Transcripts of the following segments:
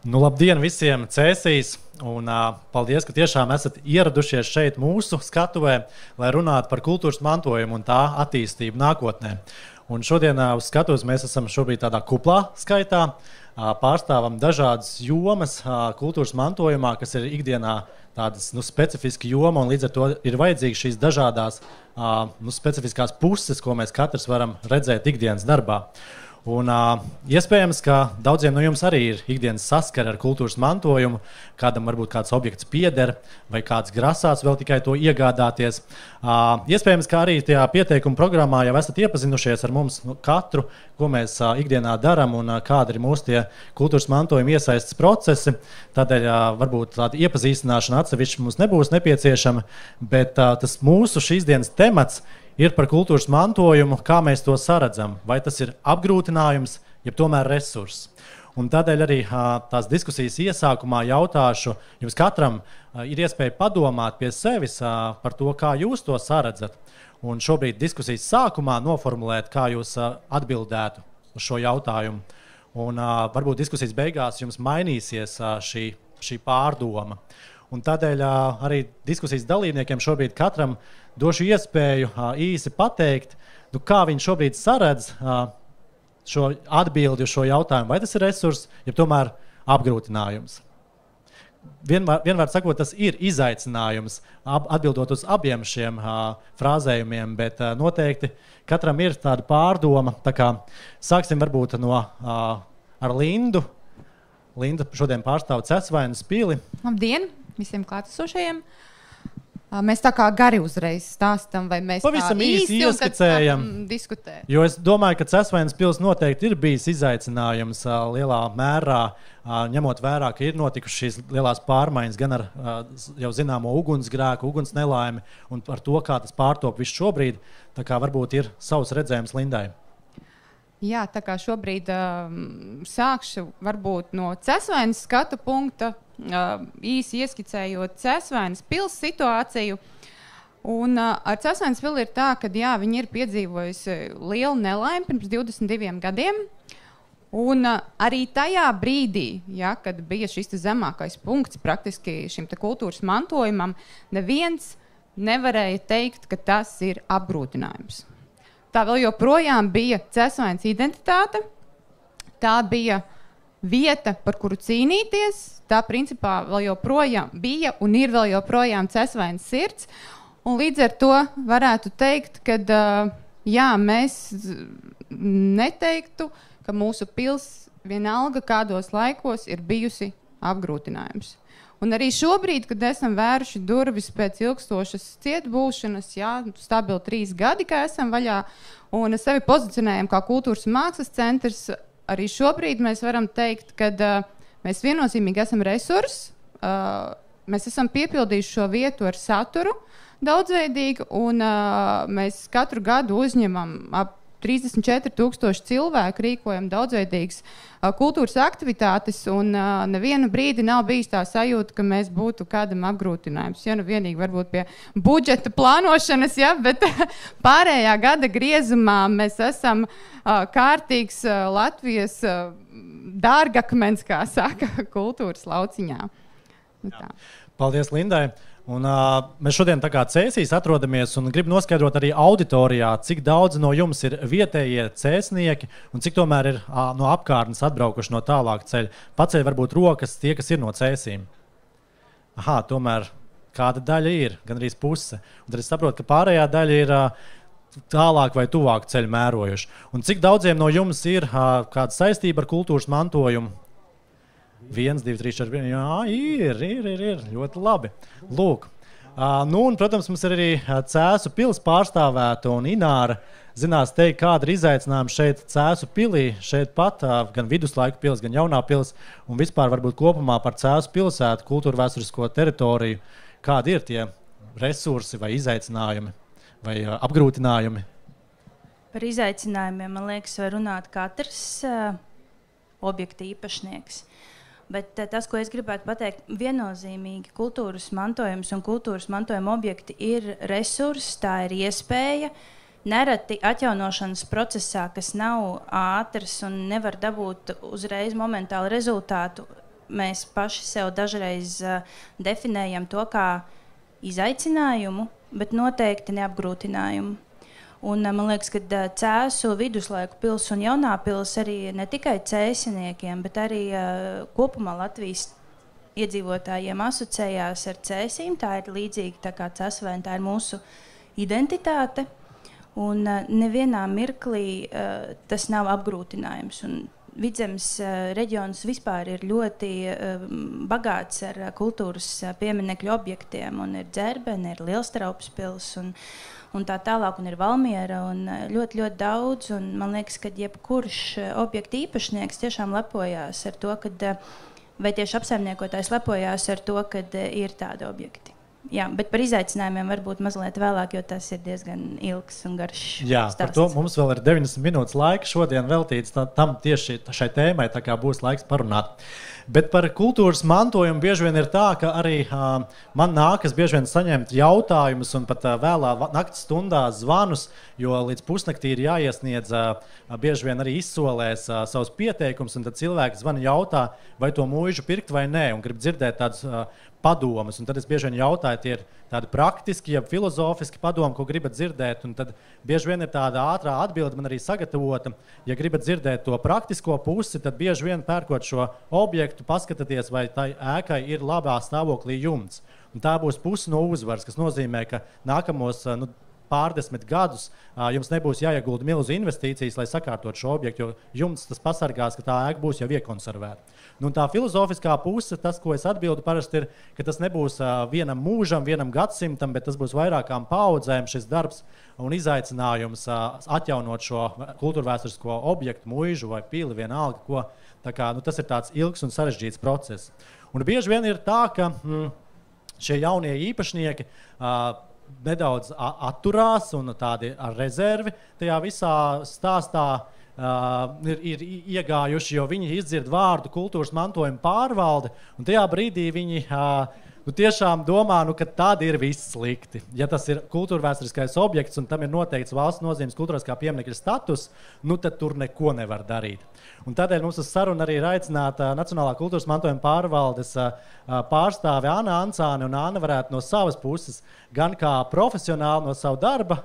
Labdien visiem Cēsīs, un paldies, ka tiešām esat ieradušies šeit mūsu skatuvē, lai runātu par kultūras mantojumu un tā attīstību nākotnē. Un šodien uz skatuves mēs esam šobrīd tādā kuplā skaitā, pārstāvam dažādas jomas kultūras mantojumā, kas ir ikdienā tādas specifiski joma, un līdz ar to ir vajadzīgas šīs dažādās specifiskās puses, ko mēs katrs varam redzēt ikdienas darbā. Un iespējams, ka daudziem no jums arī ir ikdienas saskara ar kultūras mantojumu, kādam varbūt kāds objekts pieder, vai kāds grasās vēl tikai to iegādāties. Iespējams, ka arī tajā pieteikuma programmā jau esat iepazinušies ar mums katru, ko mēs ikdienā daram un kādi ir mūsu tie kultūras mantojuma iesaistes procesi. Tādēļ varbūt tāda iepazīstināšana atsevišķi mums nebūs nepieciešama, bet tas mūsu šīs dienas temats ir par kultūras mantojumu, kā mēs to saredzam. Vai tas ir apgrūtinājums, jeb tomēr resurss. Un tādēļ arī tās diskusijas iesākumā jautāšu, jums katram ir iespēja padomāt pie sevis par to, kā jūs to saredzat. Un šobrīd diskusijas sākumā noformulēt, kā jūs atbildētu uz šo jautājumu. Un varbūt diskusijas beigās jums mainīsies šī pārdoma. Un tādēļ arī diskusijas dalībniekiem šobrīd katram došu iespēju īsi pateikt, kā viņš šobrīd saredz šo atbildi uz šo jautājumu. Vai tas ir resurss, ja tomēr apgrūtinājums? Vienmēr sakot, tas ir izaicinājums atbildot uz abiem šiem frāzējumiem, bet noteikti katram ir tāda pārdoma. Tā kā sāksim varbūt ar Lindu. Linda šodien pārstāv Cēsvainas pili. Labdien visiem klātesošajiem. Mēs tā kā gari uzreiz stāstam, vai mēs pavisam tā īsi ieskicējam, diskutējam. Jo es domāju, ka Cēsvainas pils noteikti ir bijis izaicinājums lielā mērā, ņemot vērā, ka ir notikušas šīs lielās pārmaiņas gan ar jau zināmo ugunsgrēku, uguns nelaimi, un ar to, kā tas pārtop viss šobrīd, tā kā varbūt ir savs redzējums Lindai. Jā, tā kā šobrīd sākšu varbūt no Cēsvainas skatu punkta, īsi ieskicējot Cēsvainas pils situāciju. Un ar Cēsvainas pili ir tā, ka jā, viņi ir piedzīvojusi lielu nelaimi pirms 22 gadiem. Un arī tajā brīdī, ja, kad bija šis zemākais punkts praktiski šim te kultūras mantojumam, neviens nevarēja teikt, ka tas ir apgrūtinājums. Tā vēl joprojām bija Cēsvainas identitāte, tā bija vieta, par kuru cīnīties, tā principā vēl joprojām bija un ir vēl joprojām Cēsvainas sirds. Un līdz ar to varētu teikt, ka jā, mēs neteiktu, ka mūsu pils vienalga kādos laikos ir bijusi apgrūtinājums. Un arī šobrīd, kad esam vēruši durvis pēc ilgstošas cietbūšanas, jā, stabili 3 gadi, kā esam vaļā, un sevi pozicionējam kā kultūras un mākslas centrs, arī šobrīd mēs varam teikt, ka mēs viennozīmīgi esam resursi, mēs esam piepildījuši šo vietu ar saturu daudzveidīgu, un mēs katru gadu uzņemam ap 34,000 cilvēku, rīkojam daudzveidīgas kultūras aktivitātes, un nevienu brīdi nav bijis tā sajūta, ka mēs būtu kādam apgrūtinājums. Ja, nu vienīgi varbūt pie budžeta plānošanas, ja, bet pārējā gada griezumā mēs esam kārtīgs Latvijas dārgakmens, kā saka, kultūras lauciņā. Nu, tā. Paldies Lindai. Un, mēs šodien tā kā Cēsīs atrodamies un grib noskaidrot arī auditorijā, cik daudz no jums ir vietējie cēsnieki un cik tomēr ir no apkārtnes atbraukuši no tālāk ceļa. Paceļ varbūt rokas tie, kas ir no Cēsīm. Aha, tomēr kāda daļa ir, gan arī puse. Un tad es saprotu, ka pārējā daļa ir tālāk vai tuvāk ceļu mērojuši. Un cik daudziem no jums ir kāda saistība ar kultūras mantojumu? 1, 2, 3, 4, 5. Jā, ir. Ļoti labi. Lūk. Nu, un, protams, mums ir arī Cēsu pils pārstāvēta, un Ināra zinās teikt, kāda ir izaicinājuma šeit Cēsu pilī, šeit pat gan viduslaiku pils, gan jaunā pils, un vispār varbūt kopumā par Cēsu pilsētu, kultūra vēsturisko teritoriju. Kādi ir tie resursi vai izaicinājumi vai apgrūtinājumi? Par izaicinājumiem, man liekas, var runāt katrs objekta īpašnieks. Bet tas, ko es gribētu pateikt, viennozīmīgi kultūras mantojums un kultūras mantojuma objekti ir resurss, tā ir iespēja. Nereti atjaunošanas procesā, kas nav ātrs un nevar dabūt uzreiz momentāli rezultātu, mēs paši sev dažreiz definējam to kā izaicinājumu, bet noteikti neapgrūtinājumu. Un, man liekas, ka Cēsu, viduslaiku pils un jaunā pils arī ne tikai cēsiniekiem, bet arī kopumā Latvijas iedzīvotājiem asociējās ar cēsīm. Tā ir līdzīga tā kā cēsvēna, tā ir mūsu identitāte. Un nevienā mirklī tas nav apgrūtinājums. Un Vidzemes reģions vispār ir ļoti bagāts ar kultūras pieminekļu objektiem. Un ir Dzerbene, ir Lielstraupas pils un tā tālāk, un ir Valmiera, un ļoti, ļoti daudz. Un man liekas, ka jebkurš objekta īpašnieks tiešām lepojās ar to, vai tieši apsaimniekotājs lepojās ar to, ka ir tādi objekti. Jā, bet par izaicinājumiem varbūt mazliet vēlāk, jo tas ir diezgan ilgs un garš stāsts. Par to mums vēl ir 90 minūtes laika šodien veltīts tam tieši šai tēmai, tā kā būs laiks parunāt. Bet par kultūras mantojumu bieži vien ir tā, ka arī man nākas bieži vien saņemt jautājumus un pat vēlā naktas stundās zvanus, jo līdz pusnaktī ir jāiesniedz bieži vien arī izsolēs savus pieteikumus, un tad cilvēki zvana jautā, vai to mūžu pirkt vai nē, un grib dzirdēt tādus padomus. Un tad es bieži vien jautāju, tie ir tādi praktiski, ja filozofiski padomi, ko gribat dzirdēt, un tad bieži vien ir tāda ātrā atbilde man arī sagatavota. Ja gribat dzirdēt to praktisko pusi, tad bieži vien pērkot šo objektu, paskatieties, vai tai ēkai ir labā stāvoklī jumts. Un tā būs puse no uzvaras, kas nozīmē, ka nākamos pārdesmit gadus jums nebūs jāiegulda milzu investīcijas, lai sakārtot šo objektu, jo jumts tas pasargās, ka tā ēka būs jau iekonservēta. Tā filozofiskā puse, tas, ko es atbildu parasti ir, ka tas nebūs vienam mūžam, vienam gadsimtam, bet tas būs vairākām paudzēm šis darbs un izaicinājums atjaunot šo kultūrvēsturisko objektu, mūžu vai pili, vienalga, ko. Tā kā, tas ir tāds ilgs un sarežģīts process. Un bieži vien ir tā, ka šie jaunie īpašnieki nedaudz atturās un tādi ar rezervi tajā visā stāstā ir iegājuši, jo viņi izdzird vārdu kultūras mantojuma pārvalde, un tajā brīdī viņi tiešām domā, ka tad ir viss slikti. Ja tas ir kultūrvēsturiskais objekts un tam ir noteikts valsts nozīmes kultūriskā pieminekļa status, tad tur neko nevar darīt. Un tādēļ mums uz sarunu arī ir aicināta Nacionālā kultūras mantojuma pārvaldes pārstāve Anna Ancāne, un Anna varētu no savas puses, gan kā profesionāli no savu darba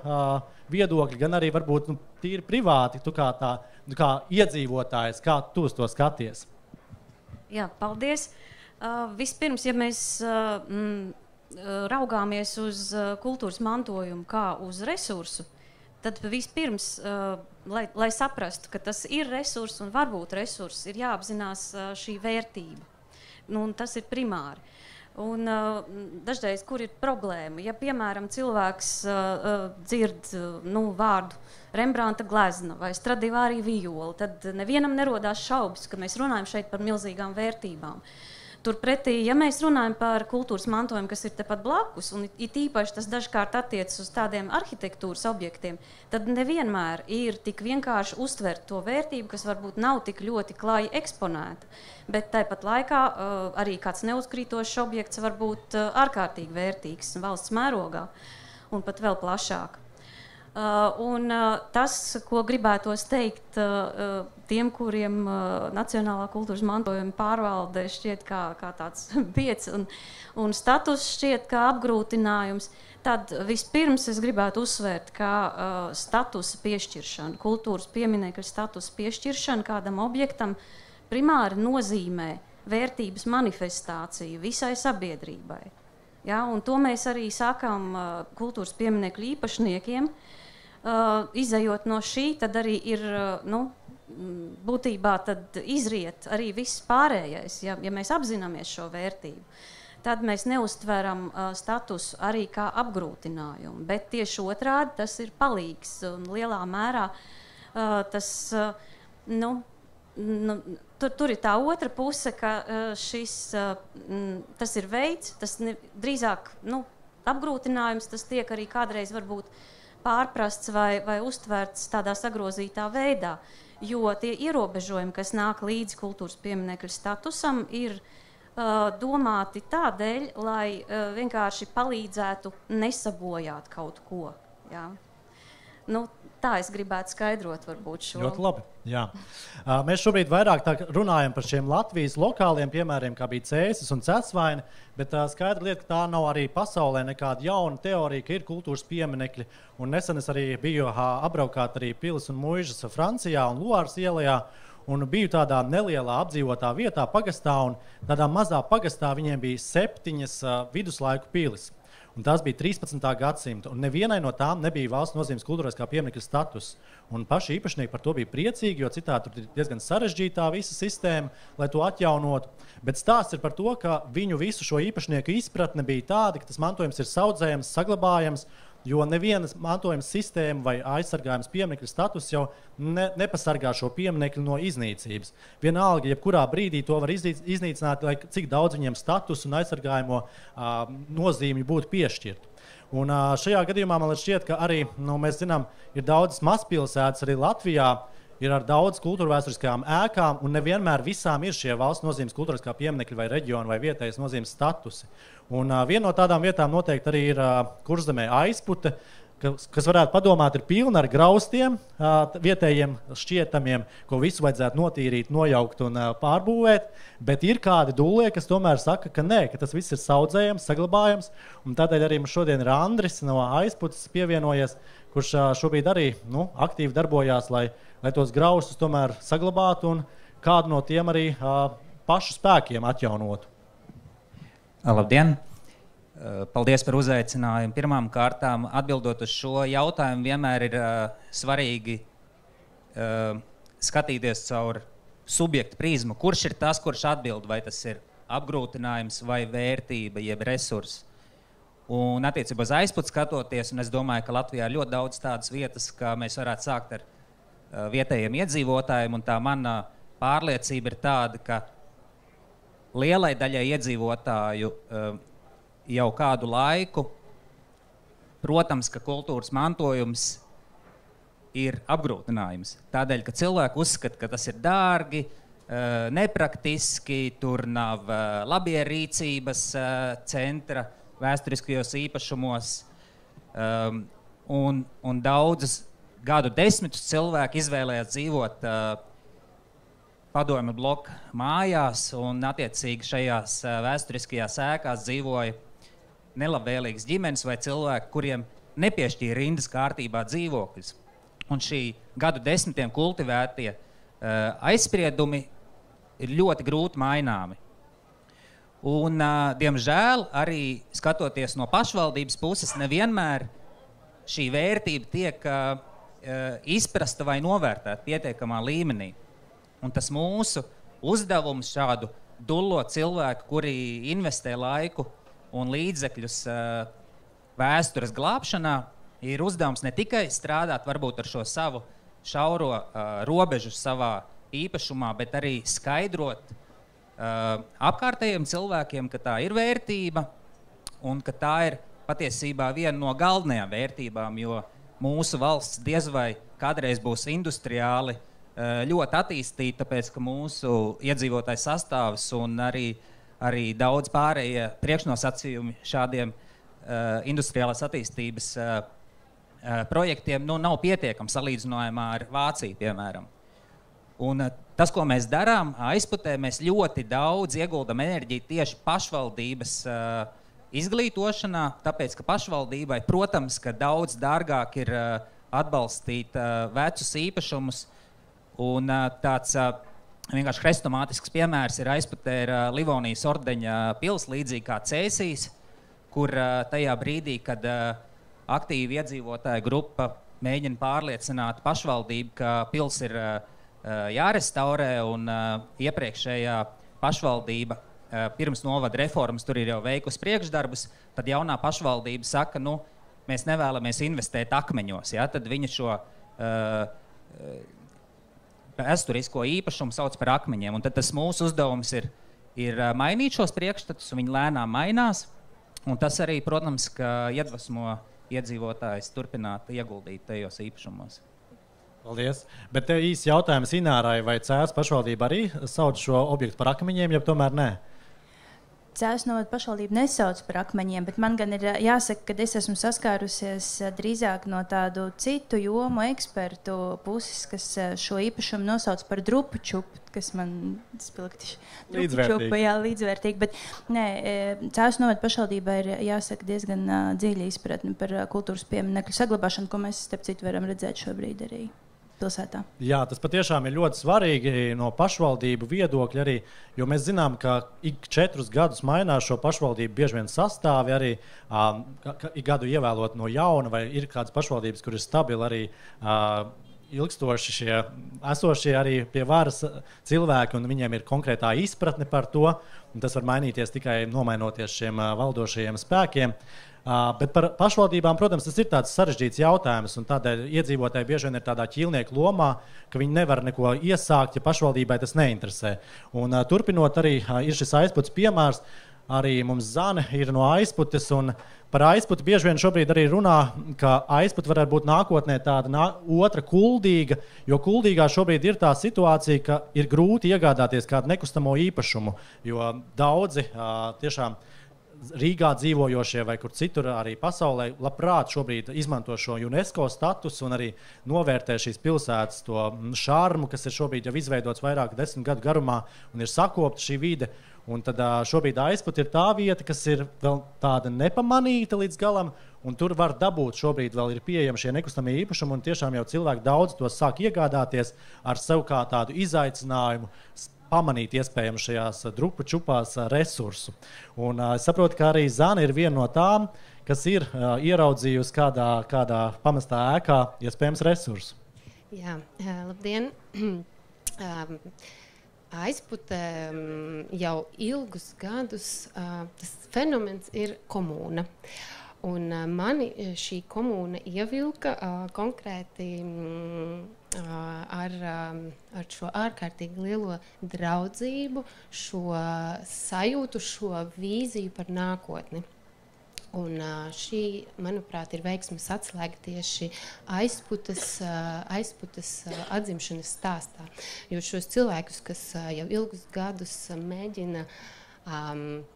viedokļi, gan arī varbūt tīri privāti, tu kā iedzīvotājs, kā tu uz to skaties? Jā, paldies. Vispirms, ja mēs raugāmies uz kultūras mantojumu kā uz resursu, tad vispirms, lai saprastu, ka tas ir resurs un varbūt resurs, ir jāapzinās šī vērtība. Un tas ir primāri. Un dažreiz, kur ir problēma? Ja, piemēram, cilvēks dzird vārdu Rembrandta glezna vai Stradivāri viola, tad nevienam nerodās šaubas, ka mēs runājam šeit par milzīgām vērtībām. Turpretī, ja mēs runājam par kultūras mantojumu, kas ir tepat blakus, un it īpaši tas dažkārt attiecas uz tādiem arhitektūras objektiem, tad nevienmēr ir tik vienkārši uztvert to vērtību, kas varbūt nav tik ļoti klāji eksponēta. Bet tāpat laikā arī kāds neuzkrītošs objekts var būt ārkārtīgi vērtīgs valsts mērogā un pat vēl plašāk. Tas, ko gribētos teikt tiem, kuriem Nacionālā kultūras mantojuma pārvalde šķiet kā tāds bieds un status šķiet kā apgrūtinājums, tad vispirms es gribētu uzsvērt, ka statusa piešķiršana, kultūras pieminekļa statusa piešķiršana kādam objektam primāri nozīmē vērtības manifestāciju visai sabiedrībai. Ja, un to mēs arī sākām kultūras pieminekļu īpašniekiem. Izejot no šī, tad arī ir, būtībā tad izriet arī viss pārējais, ja mēs apzināmies šo vērtību. Tad mēs neuztveram statusu arī kā apgrūtinājumu, bet tieši otrādi tas ir palīgs un lielā mērā tas, tur ir tā otra puse, ka tas ir veids, tas drīzāk, apgrūtinājums, tas tiek arī kādreiz varbūt pārprasts vai uztverts tādā sagrozītā veidā, jo tie ierobežojumi, kas nāk līdz kultūras pieminekļa statusam, ir domāti tādēļ, lai vienkārši palīdzētu nesabojāt kaut ko. Jā. Nu, tā es gribētu skaidrot varbūt šo. Ļoti labi. Jā. Mēs šobrīd vairāk runājam par šiem Latvijas lokāliem piemēriem, kā bija Cēsis un Cēsvaini, bet skaidra lieta, ka tā nav arī pasaulē nekāda jauna teorija, ka ir kultūras pieminekļi. Un nesen es arī biju apbraukāt arī pilis un muižas Francijā un Luāras ielajā, un biju tādā nelielā apdzīvotā vietā, pagastā, un tādā mazā pagastā viņiem bija 7 viduslaiku pilis. Un tās bija 13. gadsimta, un nevienai no tām nebija valsts nozīmes kultūras kā pieminekļa status. Un paši īpašnieki par to bija priecīgi, jo citādi tur ir diezgan sarežģītā visa sistēma, lai to atjaunotu. Bet stāsts ir par to, ka viņu visu šo īpašnieku izpratne bija tāda, ka tas mantojums ir saudzējams, saglabājams, jo nevienas mantojuma sistēma vai aizsargājums pieminekļa status jau nepasargā šo pieminekļu no iznīcības. Vienalga, jebkurā brīdī to var iznīcināt, lai cik daudz viņiem status un aizsargājumu nozīmi būtu piešķirt. Un šajā gadījumā man šķiet, ka arī, mēs zinām, ir daudzas mazpilsētas arī Latvijā, ir ar daudz kultūrvēsturiskajām ēkām, un nevienmēr visām ir šie valsts nozīmes kultūriskā pieminekļa vai reģiona vai vietējas nozīmes statusi. Un viena no tādām vietām noteikti arī ir Kurzemē Aizpute, kas varētu padomāt, ir pilna ar graustiem, vietējiem šķietamiem, ko visu vajadzētu notīrīt, nojaukt un pārbūvēt, bet ir kādi dūlie, kas tomēr saka, ka nē, ka tas viss ir saudzējams, saglabājams, un tādēļ arī mums šodien ir Andris no Aizputes pievienojies, kurš šobrīd arī aktīvi darbojās, lai tos graustus tomēr saglabātu un kādu no tiem arī pašu spēkiem atjaunotu. Labdien! Paldies par uzaicinājumu. Pirmām kārtām, atbildot uz šo jautājumu, vienmēr ir svarīgi skatīties caur subjektu prizmu. Kurš ir tas, kurš atbild, vai tas ir apgrūtinājums vai vērtība, jeb resursi? Un attiecībā uz Aizputi skatoties, un es domāju, ka Latvijā ir ļoti daudz tādas vietas, kā mēs varētu sākt ar vietējiem iedzīvotājiem, un tā mana pārliecība ir tāda, ka lielai daļai iedzīvotāju jau kādu laiku, protams, ka kultūras mantojums ir apgrūtinājums. Tādēļ, ka cilvēki uzskata, ka tas ir dārgi, nepraktiski, tur nav labierīcības centra vēsturiskajos īpašumos, un daudzus gadu desmitus cilvēki izvēlējās dzīvot padomju bloka mājās, un attiecīgi šajās vēsturiskajās ēkās dzīvoja nelabvēlīgas ģimenes vai cilvēki, kuriem nepiešķīra rindas kārtībā dzīvokļus. Un šī gadu desmitiem kultivētie aizspriedumi ir ļoti grūti maināmi. Un, diemžēl, arī skatoties no pašvaldības puses, nevienmēr šī vērtība tiek izprasta vai novērtēta pietiekamā līmenī. Un tas mūsu uzdevums šādu dullo cilvēku, kuri investē laiku un līdzekļus vēstures glābšanā, ir uzdevums ne tikai strādāt varbūt ar šo savu šauro robežu savā īpašumā, bet arī skaidrot apkārtējiem cilvēkiem, ka tā ir vērtība un ka tā ir patiesībā viena no galvenajām vērtībām, jo mūsu valsts diez vai kādreiz būs industriāli ļoti attīstīta, tāpēc, ka mūsu iedzīvotāju sastāvs un arī daudz pārējie priekšnosacījumi šādiem industriālās attīstības projektiem nav pietiekami salīdzinājumā ar Vāciju, piemēram. Un tas, ko mēs darām Aizputē, mēs ļoti daudz ieguldam enerģiju tieši pašvaldības izglītošanā, tāpēc, ka pašvaldībai, protams, ka daudz dārgāk ir atbalstīt vecus īpašumus. Un tāds vienkārši hrestomātisks piemērs ir Aizputē ir Livonijas ordeņa pils, līdzīgi kā Cēsīs, kur tajā brīdī, kad aktīvi iedzīvotāju grupa mēģina pārliecināt pašvaldību, ka pils ir jārestaurē, un iepriekšējā pašvaldība pirms novada reformas tur ir jau veikusi priekšdarbus, tad jaunā pašvaldība saka, mēs nevēlamies investēt akmeņos. Ja? Tad viņa šo vēsturisko īpašumu sauc par akmeņiem. Un tad tas mūsu uzdevums ir mainīt šos priekšstatus, un viņi lēnām mainās. Un tas arī, protams, ka iedvesmo iedzīvotājus turpināt ieguldīt tajos īpašumos. Paldies. Bet īsi jautājums Inārai, vai Cēsu pašvaldība arī sauc šo objektu par akmeņiem, ja tomēr nē? Cēsu novada pašvaldība nesauc par akmeņiem, bet man gan ir jāsaka, ka es esmu saskārusies drīzāk no tādu citu jomu ekspertu puses, kas šo īpašumu nosauc par drupučupu, kas man spilgti līdzvērtīgi. Jā, līdzvērtīgi, bet nē, Cēsu novada pašvaldībā ir jāsaka diezgan dziļa izpratne par kultūras pieminekļu saglabāšanu, ko mēs, starp citu, varam redzēt šobrīd arī pilsētā. Jā, tas patiešām ir ļoti svarīgi no pašvaldību viedokļa arī, jo mēs zinām, ka ik 4 gadus mainās šo pašvaldību bieži vien sastāvi arī ik gadu ievēlot no jauna, vai ir kādas pašvaldības, kur ir stabili arī ilgstoši šie esošie arī pie varas cilvēki, un viņiem ir konkrētā izpratne par to, un tas var mainīties tikai nomainoties šiem valdošajiem spēkiem. Bet par pašvaldībām, protams, tas ir tāds sarežģīts jautājums, un tādēļ iedzīvotāji bieži vien ir tādā ķīlnieku lomā, ka viņi nevar neko iesākt, ja pašvaldībai tas neinteresē. Un turpinot arī ir šis aizputs piemērs, arī mums Zane ir no aizputes, un par aizputu bieži vien šobrīd arī runā, ka aizputa varētu būt nākotnē tāda otra Kuldīga, jo Kuldīgā šobrīd ir tā situācija, ka ir grūti iegādāties kādu nekustamo īpašumu, jo daudzi tiešām Rīgā dzīvojošie vai kur citur arī pasaulē labprāt šobrīd izmanto šo UNESCO statusu un arī novērtē šīs pilsētas to šarmu, kas ir šobrīd jau izveidots vairāk 10 gadu garumā un ir sakopta šī vide. Un tad šobrīd aizput ir tā vieta, kas ir vēl tāda nepamanīta līdz galam, un tur var dabūt šobrīd vēl ir pieejami šie nekustamie īpašumi, un tiešām jau cilvēki daudz tos sāk iegādāties ar sev kā tādu izaicinājumu pamanīt iespējams šajās drupu čupās resursu. Un es saprotu, ka arī Zana ir viena no tām, kas ir ieraudzījusi kādā pamestā ēkā iespējams resursu. Jā, labdien! Aizpute jau ilgus gadus tas fenomens ir komūna. Un mani šī komūna ievilka konkrēti ar šo ārkārtīgi lielo draudzību, šo sajūtu, šo vīziju par nākotni. Un šī, manuprāt, ir veiksmes atslēga tieši aizputes atzimšanas stāstā. Jo šos cilvēkus, kas jau ilgus gadus mēģina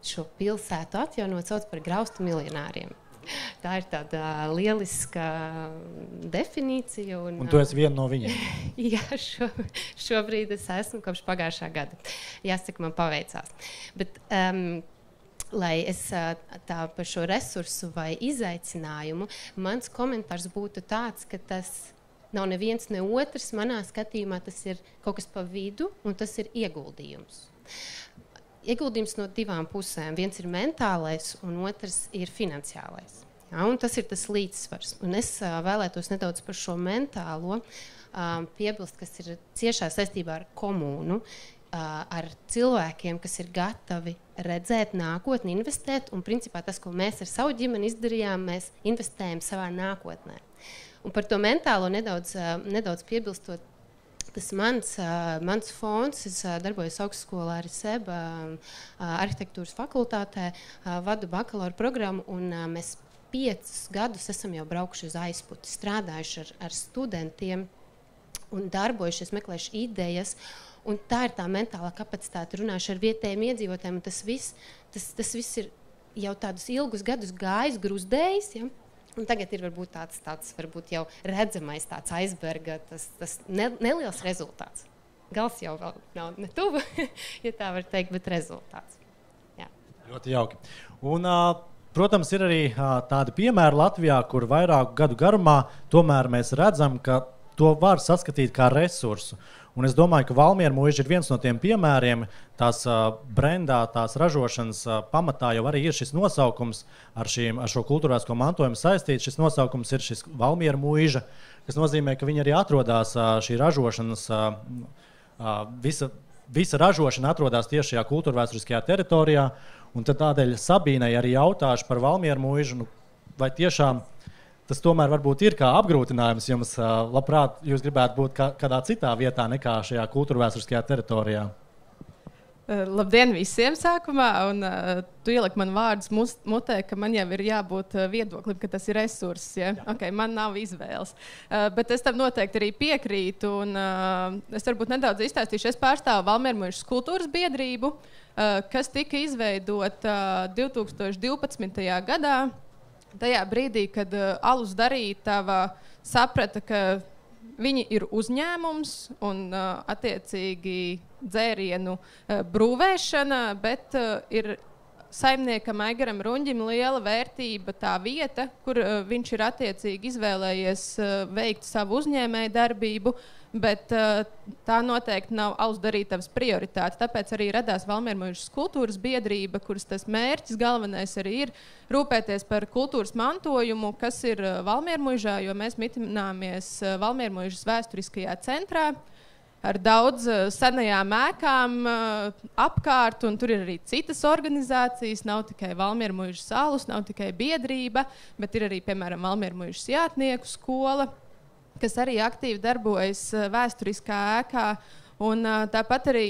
šo pilsētu atjaunot, sauc par graustu miljonāriem. Tā ir tāda lieliska definīcija. Un tu esi viena no viņiem? Jā, šobrīd es esmu kopš pagājušā gada. Jāsaka, man paveicās. Bet, lai es tā par šo resursu vai izaicinājumu, mans komentārs būtu tāds, ka tas nav neviens ne otrs. Manā skatījumā tas ir kaut kas pa vidu, un tas ir ieguldījums. Ieguldījums no divām pusēm. Viens ir mentālais, un otrs ir finansiālais. Ja, un tas ir tas līdzsvars. Un es vēlētos nedaudz par šo mentālo piebilst, kas ir ciešā saistībā ar komūnu, ar cilvēkiem, kas ir gatavi redzēt nākotni, investēt. Un principā tas, ko mēs ar savu ģimeni izdarījām, mēs investējam savā nākotnē. Un par to mentālo nedaudz piebilstot, tas mans fonds, es darbojos augstskolā arī SEBA arhitektūras fakultātē, vadu bakalaura programmu, un mēs 5 gadus esam jau braukuši uz aizputi, strādājuši ar studentiem un darbojušies, meklējuši idejas, un tā ir tā mentālā kapacitāte, runājuši ar vietējiem iedzīvotājiem, un tas viss ir jau tādus ilgus gadus gājis, grūzdējis, ja? Un tagad ir varbūt tāds varbūt jau redzamais tāds aizberga, tas neliels rezultāts. Gals jau vēl nav ne tuvu, ja tā var teikt, bet rezultāts. Jā. Ļoti jauki. Un, protams, ir arī tādi piemēri Latvijā, kur vairāku gadu garumā tomēr mēs redzam, ka to var saskatīt kā resursu. Un es domāju, ka Valmiera mūža ir viens no tiem piemēriem. Tās brendā, tās ražošanas pamatā jau arī ir šis nosaukums ar šo kultūrāsko mantojumu saistīts. Šis nosaukums ir šis Valmiera mūža, kas nozīmē, ka viņi arī atrodas šī ražošanas, visa ražošana atrodas tieši šajā kultūrvēsturiskajā teritorijā. Un tad tādēļ Sabīnai arī jautāšu par Valmiera mūžu, vai tiešām tas tomēr varbūt ir kā apgrūtinājums jums, labprāt, jūs gribētu būt kādā citā vietā nekā šajā kultūrvēsturiskajā teritorijā? Labdien visiem sākumā, un tu ieliki man vārdus mutē, ka man jau ir jābūt viedoklim, ka tas ir resurss. Ja? Okay, man nav izvēles. Bet es tam noteikti arī piekrītu, un es varbūt nedaudz izstāstīšu. Es pārstāvu Valmiermuižas kultūras biedrību, kas tika izveidota 2012. gadā. Tajā brīdī, kad alus darītava saprata, ka viņi ir uzņēmums un attiecīgi dzērienu brūvēšana, bet ir saimniekam Aigaram Ruņģim liela vērtība tā vieta, kur viņš ir attiecīgi izvēlējies veikt savu uzņēmēju darbību, bet tā noteikti nav alus darītavas prioritāte. Tāpēc arī radās Valmiermuižas kultūras biedrība, kuras tas mērķis galvenais arī ir rūpēties par kultūras mantojumu, kas ir Valmiermuižā, jo mēs mitināmies Valmiermuižas vēsturiskajā centrā ar daudz senajām ēkām apkārt, un tur ir arī citas organizācijas. Nav tikai Valmiermuižas alus, nav tikai biedrība, bet ir arī, piemēram, Valmiermuižas jātnieku skola, kas arī aktīvi darbojas vēsturiskā ēkā. Un tāpat arī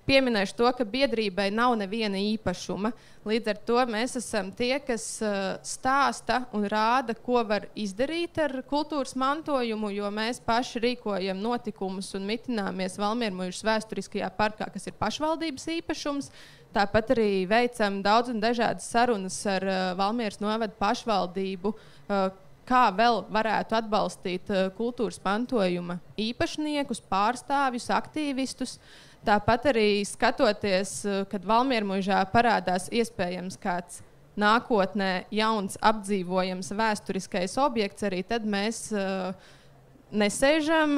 pieminēšu to, ka biedrībai nav neviena īpašuma. Līdz ar to mēs esam tie, kas stāsta un rāda, ko var izdarīt ar kultūras mantojumu, jo mēs paši rīkojam notikumus un mitināmies Valmiermuižas vēsturiskajā parkā, kas ir pašvaldības īpašums. Tāpat arī veicam daudz un dažādas sarunas ar Valmieras novada pašvaldību, kā vēl varētu atbalstīt kultūras mantojuma īpašniekus, pārstāvjus, aktīvistus. Tāpat arī skatoties, kad Valmiermuižā parādās iespējams kāds nākotnē jauns apdzīvojams vēsturiskais objekts, arī tad mēs nesēžam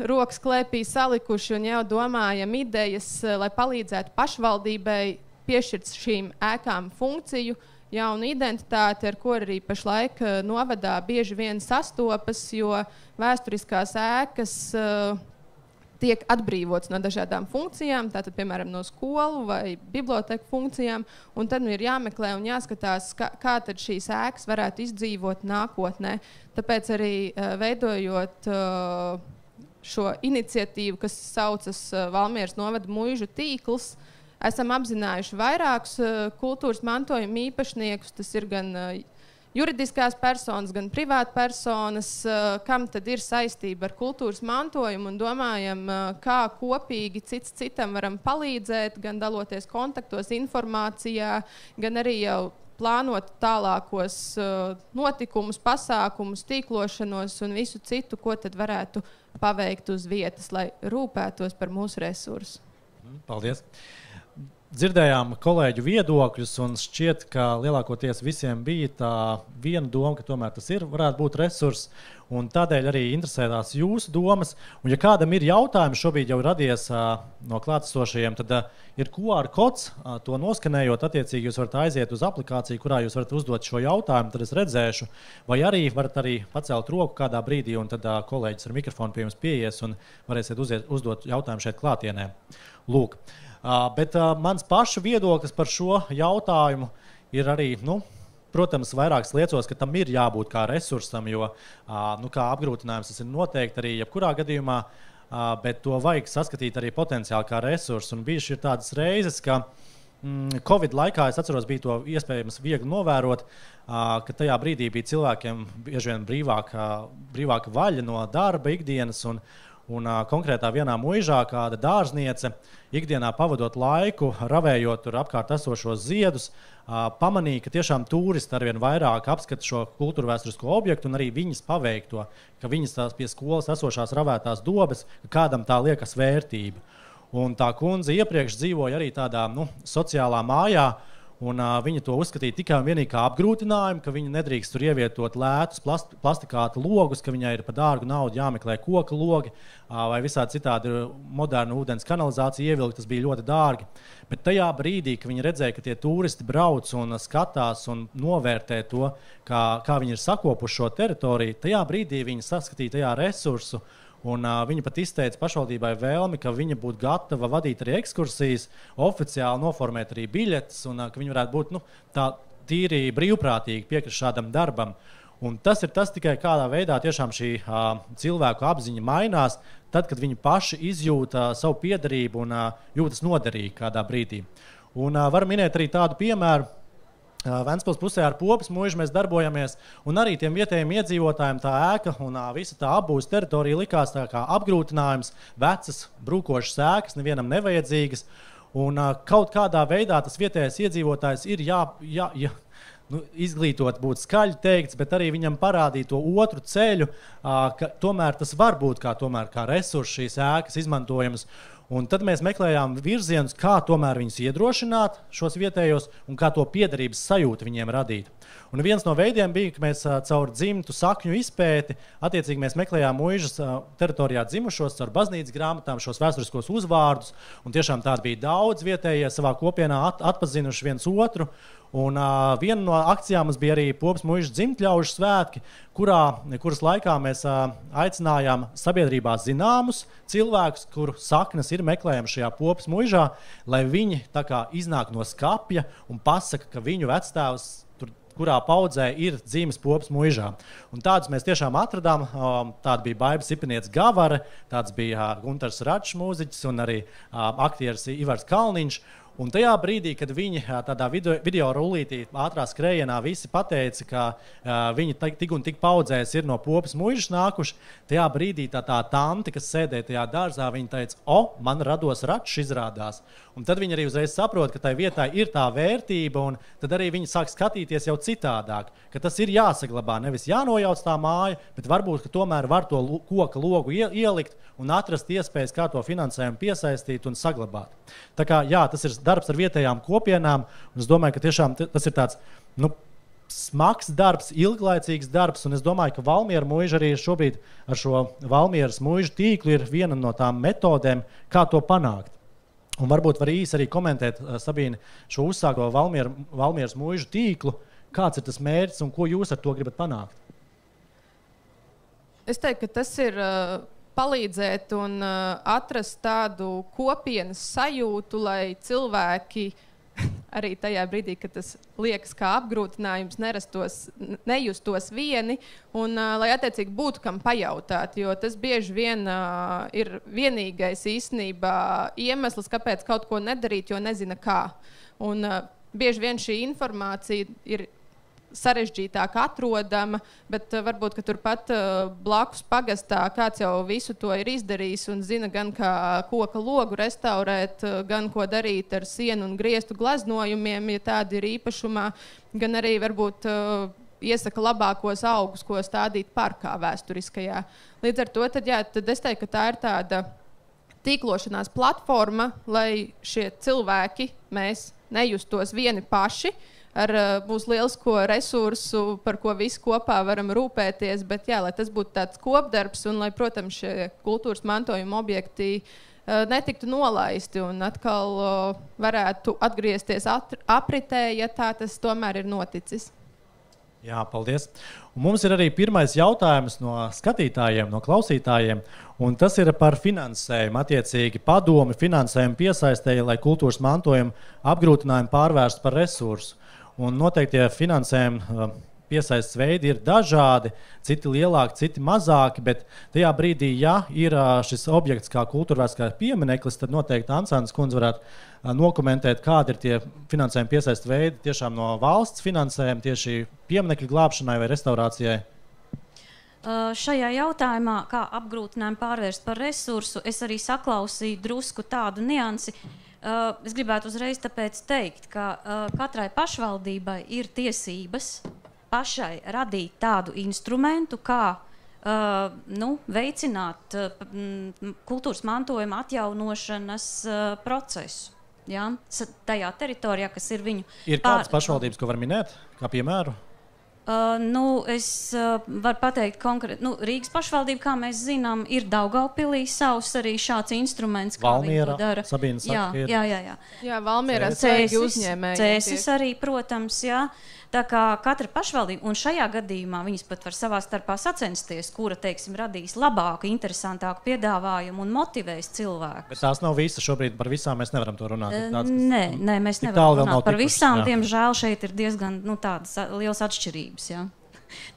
rokas klēpī salikuši un jau domājam idejas, lai palīdzētu pašvaldībai piešķirt šīm ēkām funkciju, jaunu identitāti, ar ko arī pašlaik novadā bieži vien sastopas, jo vēsturiskās ēkas tiek atbrīvots no dažādām funkcijām, tātad, piemēram, no skolu vai biblioteku funkcijām, un tad ir jāmeklē un jāskatās, kā tad šīs ēkas varētu izdzīvot nākotnē. Tāpēc arī veidojot šo iniciatīvu, kas saucas Valmieras novada muižu tīkls, esam apzinājuši vairākus kultūras mantojuma īpašniekus. Tas ir gan juridiskās personas, gan privātpersonas, kam tad ir saistība ar kultūras mantojumu, un domājam, kā kopīgi cits citam varam palīdzēt, gan daloties kontaktos, informācijā, gan arī jau plānot tālākos notikumus, pasākumus, tīklošanos un visu citu, ko tad varētu paveikt uz vietas, lai rūpētos par mūsu resursu. Paldies! Dzirdējām kolēģu viedokļus, un šķiet, ka lielākoties visiem bija tā viena doma, ka tomēr tas varētu būt resurss, un tādēļ arī interesētās jūsu domas. Un ja kādam ir jautājumi, šobrīd jau radies no klātesošajiem, tad ir QR kods, to noskanējot, attiecīgi jūs varat aiziet uz aplikāciju, kurā jūs varat uzdot šo jautājumu, tad es redzēšu, vai arī varat arī pacelt roku kādā brīdī, un tad kolēģis ar mikrofonu pie jums pieies, un varēsiet uzdot jautājumu šeit klātienē. Lūk. Bet mans paša viedoklis par šo jautājumu ir arī, protams, vairākas liecos, ka tam ir jābūt kā resursam, jo kā apgrūtinājums tas ir noteikti arī jebkurā gadījumā, bet to vajag saskatīt arī potenciāli kā resursu. Un bijuši ir tādas reizes, ka Covid laikā, es atceros, bija to iespējams viegli novērot, ka tajā brīdī bija cilvēkiem bieži vien brīvāka vaļa no darba ikdienas, un konkrētā vienā muižā kāda dārzniece ikdienā pavadot laiku, ravējot tur apkārt esošos ziedus, pamanīja, ka tiešām turisti arvien vairāk apskata šo kultūrvēsturisko objektu un arī viņas paveikto, ka viņas tās pie skolas esošās ravētās dobes, ka kādam tā liekas vērtība. Un tā kundze iepriekš dzīvoja arī tādā sociālā mājā, un viņa to uzskatīja tikai un vienīgi kā apgrūtinājumu, ka viņa nedrīkst tur ievietot lētus plastikāta logus, ka viņai ir par dārgu naudu jāmeklē koka logi vai visādi citādi modernu ūdens kanalizāciju ievilkt, tas bija ļoti dārgi. Bet tajā brīdī, kad viņi redzēja, ka tie turisti brauc un skatās un novērtē to, kā viņi ir sakopuši šo teritoriju, tajā brīdī viņi saskatīja tajā resursu. Un viņa pat izteica pašvaldībai vēlmi, ka viņa būtu gatava vadīt arī ekskursijas, oficiāli noformēt arī biļetes, un ka viņi varētu būt tā tīri brīvprātīgi piekrist šādam darbam. Un tas ir tas tikai kādā veidā tiešām šī cilvēku apziņa mainās, tad, kad viņi paši izjūta savu piederību un jūtas noderīgi kādā brīdī. Un var minēt arī tādu piemēru. Ventspils pusē ar Popes muižu mēs darbojamies, un arī tiem vietējiem iedzīvotājiem tā ēka un visa tā apbūves teritorija likās tā kā apgrūtinājums, vecas, brūkošas ēkas, nevienam nevajadzīgas, un kaut kādā veidā tas vietējais iedzīvotājs ir izglītot būtu skaļi teikts, bet arī viņam parādīt to otru ceļu, ka tomēr tas var būt kā resurss šīs ēkas izmantojams. Un tad mēs meklējām virzienus, kā tomēr viņus iedrošināt šos vietējos un kā to piederības sajūtu viņiem radīt. Un viens no veidiem bija, ka mēs caur dzimtu sakņu izpēti, attiecīgi mēs meklējām muižas teritorijā dzimušos, caur baznīcas grāmatām šos vēsturiskos uzvārdus, un tiešām tādi bija daudz vietējie savā kopienā atpazinuši viens otru. Un viena no akcijām mums bija arī Popes muižas dzimtļaužu svētki, kuras laikā mēs aicinājām sabiedrībā zināmus cilvēkus, kuru saknes ir meklējami šajā Popes muižā, lai viņi tā kā iznāk no skapja un pasaka, ka viņu vectēvs, kurā paudzē ir dzīves Popes muižā. Un tādus mēs tiešām atradām. Tāda bija Baiba Sipinieca Gavare, tāds bija Guntars Račs mūziķis un arī aktieris Ivars Kalniņš. Un tajā brīdī, kad viņi tādā video rullītī ātrā skrējienā visi pateica, ka viņi tik un tik paudzēs ir no Popes muižas nākuši, tajā brīdī tā tante, kas sēdēja tajā dārzā, viņa teica, man rados Račs izrādās. Un tad viņi arī uzreiz saprot, ka tai vietai ir tā vērtība, un tad arī viņi sāk skatīties jau citādāk, ka tas ir jāsaglabā, nevis jānojauc tā māja, bet varbūt, ka tomēr var to koka logu ielikt un atrast iespējas, kā to finansējumu piesaistīt un saglabāt. Tā kā, jā, tas ir darbs ar vietējām kopienām, un es domāju, ka tiešām tas ir tāds, smags darbs, ilglaicīgs darbs, un es domāju, ka Valmiera muiža arī šobrīd ar šo Valmieras muižu tīklu ir viena no tām metodēm, kā to panākt. Un varbūt var īsi arī komentēt, Sabīne, šo uzsākto Valmieras muižu tīklu, kāds ir tas mērķis un ko jūs ar to gribat panākt? Es teiktu, ka tas ir palīdzēt un atrast tādu kopienas sajūtu, lai cilvēki arī tajā brīdī, kad tas liekas kā apgrūtinājums, nejustos vieni un lai attiecīgi būtu kam pajautāt, jo tas bieži vien ir vienīgais īstenībā iemesls, kāpēc kaut ko nedarīt, jo nezina kā. Un bieži vien šī informācija ir sarežģītāk atrodama, bet varbūt, ka turpat blakus pagastā kāds jau visu to ir izdarījis un zina gan kā koka logu restaurēt, gan ko darīt ar sienu un griestu glaznojumiem, ja tādi ir īpašumā, gan arī varbūt iesaka labākos augus, ko stādīt parkā vēsturiskajā. Līdz ar to tad es teiktu, ka tā ir tāda tīklošanās platforma, lai šie cilvēki, mēs nejustos vieni paši, ar mūsu lielisko resursu, par ko visi kopā varam rūpēties, bet lai tas būtu tāds kopdarbs un lai, protams, šie kultūras mantojuma objekti netiktu nolaisti un atkal varētu atgriezties apritē, ja tā tas tomēr ir noticis. Jā, paldies. Un mums ir arī pirmais jautājums no skatītājiem, no klausītājiem, un tas ir par finansējumu, attiecīgi padomi finansējumu piesaistēja, lai kultūras mantojumu apgrūtinājumu pārvērst par resursu. Un noteikti finansējuma piesaistes veidi ir dažādi, citi lielāki, citi mazāki, bet tajā brīdī, ja ir šis objekts kā kultūrvēsturiskais piemineklis, tad noteikti Ansānas kundze varētu nokomentēt, kādi ir tie finansējuma piesaistes veidi tiešām no valsts finansējuma, tieši pieminekļu glābšanai vai restaurācijai. Šajā jautājumā, kā apgrūtinājumu pārvērst par resursu, es arī saklausīju drusku tādu niansi. Es gribētu uzreiz tāpēc teikt, ka katrai pašvaldībai ir tiesības pašai radīt tādu instrumentu, kā veicināt kultūras mantojuma atjaunošanas procesu. Ja? Tajā teritorijā, kas ir viņu... Ir kādas pašvaldības, ko var minēt, kā piemēru? Es varu pateikt konkrēti, Rīgas pašvaldība, kā mēs zinām, ir Daugavpilī savs arī šāds instruments, kā Valmiera, viņi to dara. Sabīne saka, Jā. Jā, Valmierā sēgi uzņēmēji. Cēsis arī, protams, jā. Tā kā katra pašvaldība, un šajā gadījumā viņas pat var savā starpā sacensties, kura, teiksim, radīs labāku, interesantāku piedāvājumu un motivēs cilvēkus. Bet tās nav visas, šobrīd par visām mēs nevaram to runāt. Nē, mēs nevaram runāt par visām. Diemžēl šeit ir diezgan tādas lielas atšķirības. Jā.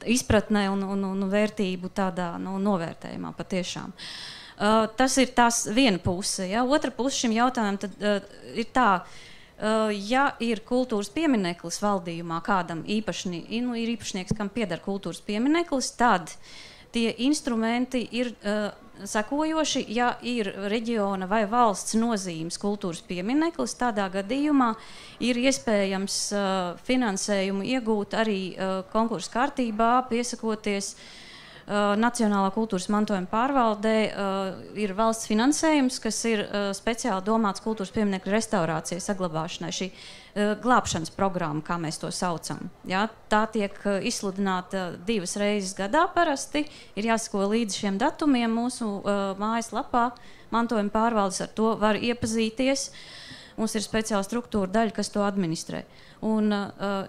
izpratnē un vērtību tādā novērtējumā patiešām. Tas ir tās viena puse. Ja? Otra puse šim jautājumam tad, ir tā, ja ir kultūras piemineklis valdījumā kādam ir īpašnieks, kam pieder kultūras piemineklis, tad tie instrumenti ir sekojoši, ja ir reģiona vai valsts nozīmes kultūras piemineklis, tādā gadījumā ir iespējams finansējumu iegūt arī konkursu kārtībā, piesakoties Nacionālā kultūras mantojuma pārvaldē ir valsts finansējums, kas ir speciāli domāts kultūras pieminekļu restaurācijai, saglabāšanai. Šī glābšanas programma, kā mēs to saucam. Ja? Tā tiek izsludināta 2 reizes gadā parasti. Ir jāsako līdz šiem datumiem mūsu mājaslapā. Mantojuma pārvaldes ar to var iepazīties. Mums ir speciāla struktūra daļa, kas to administrē. Un,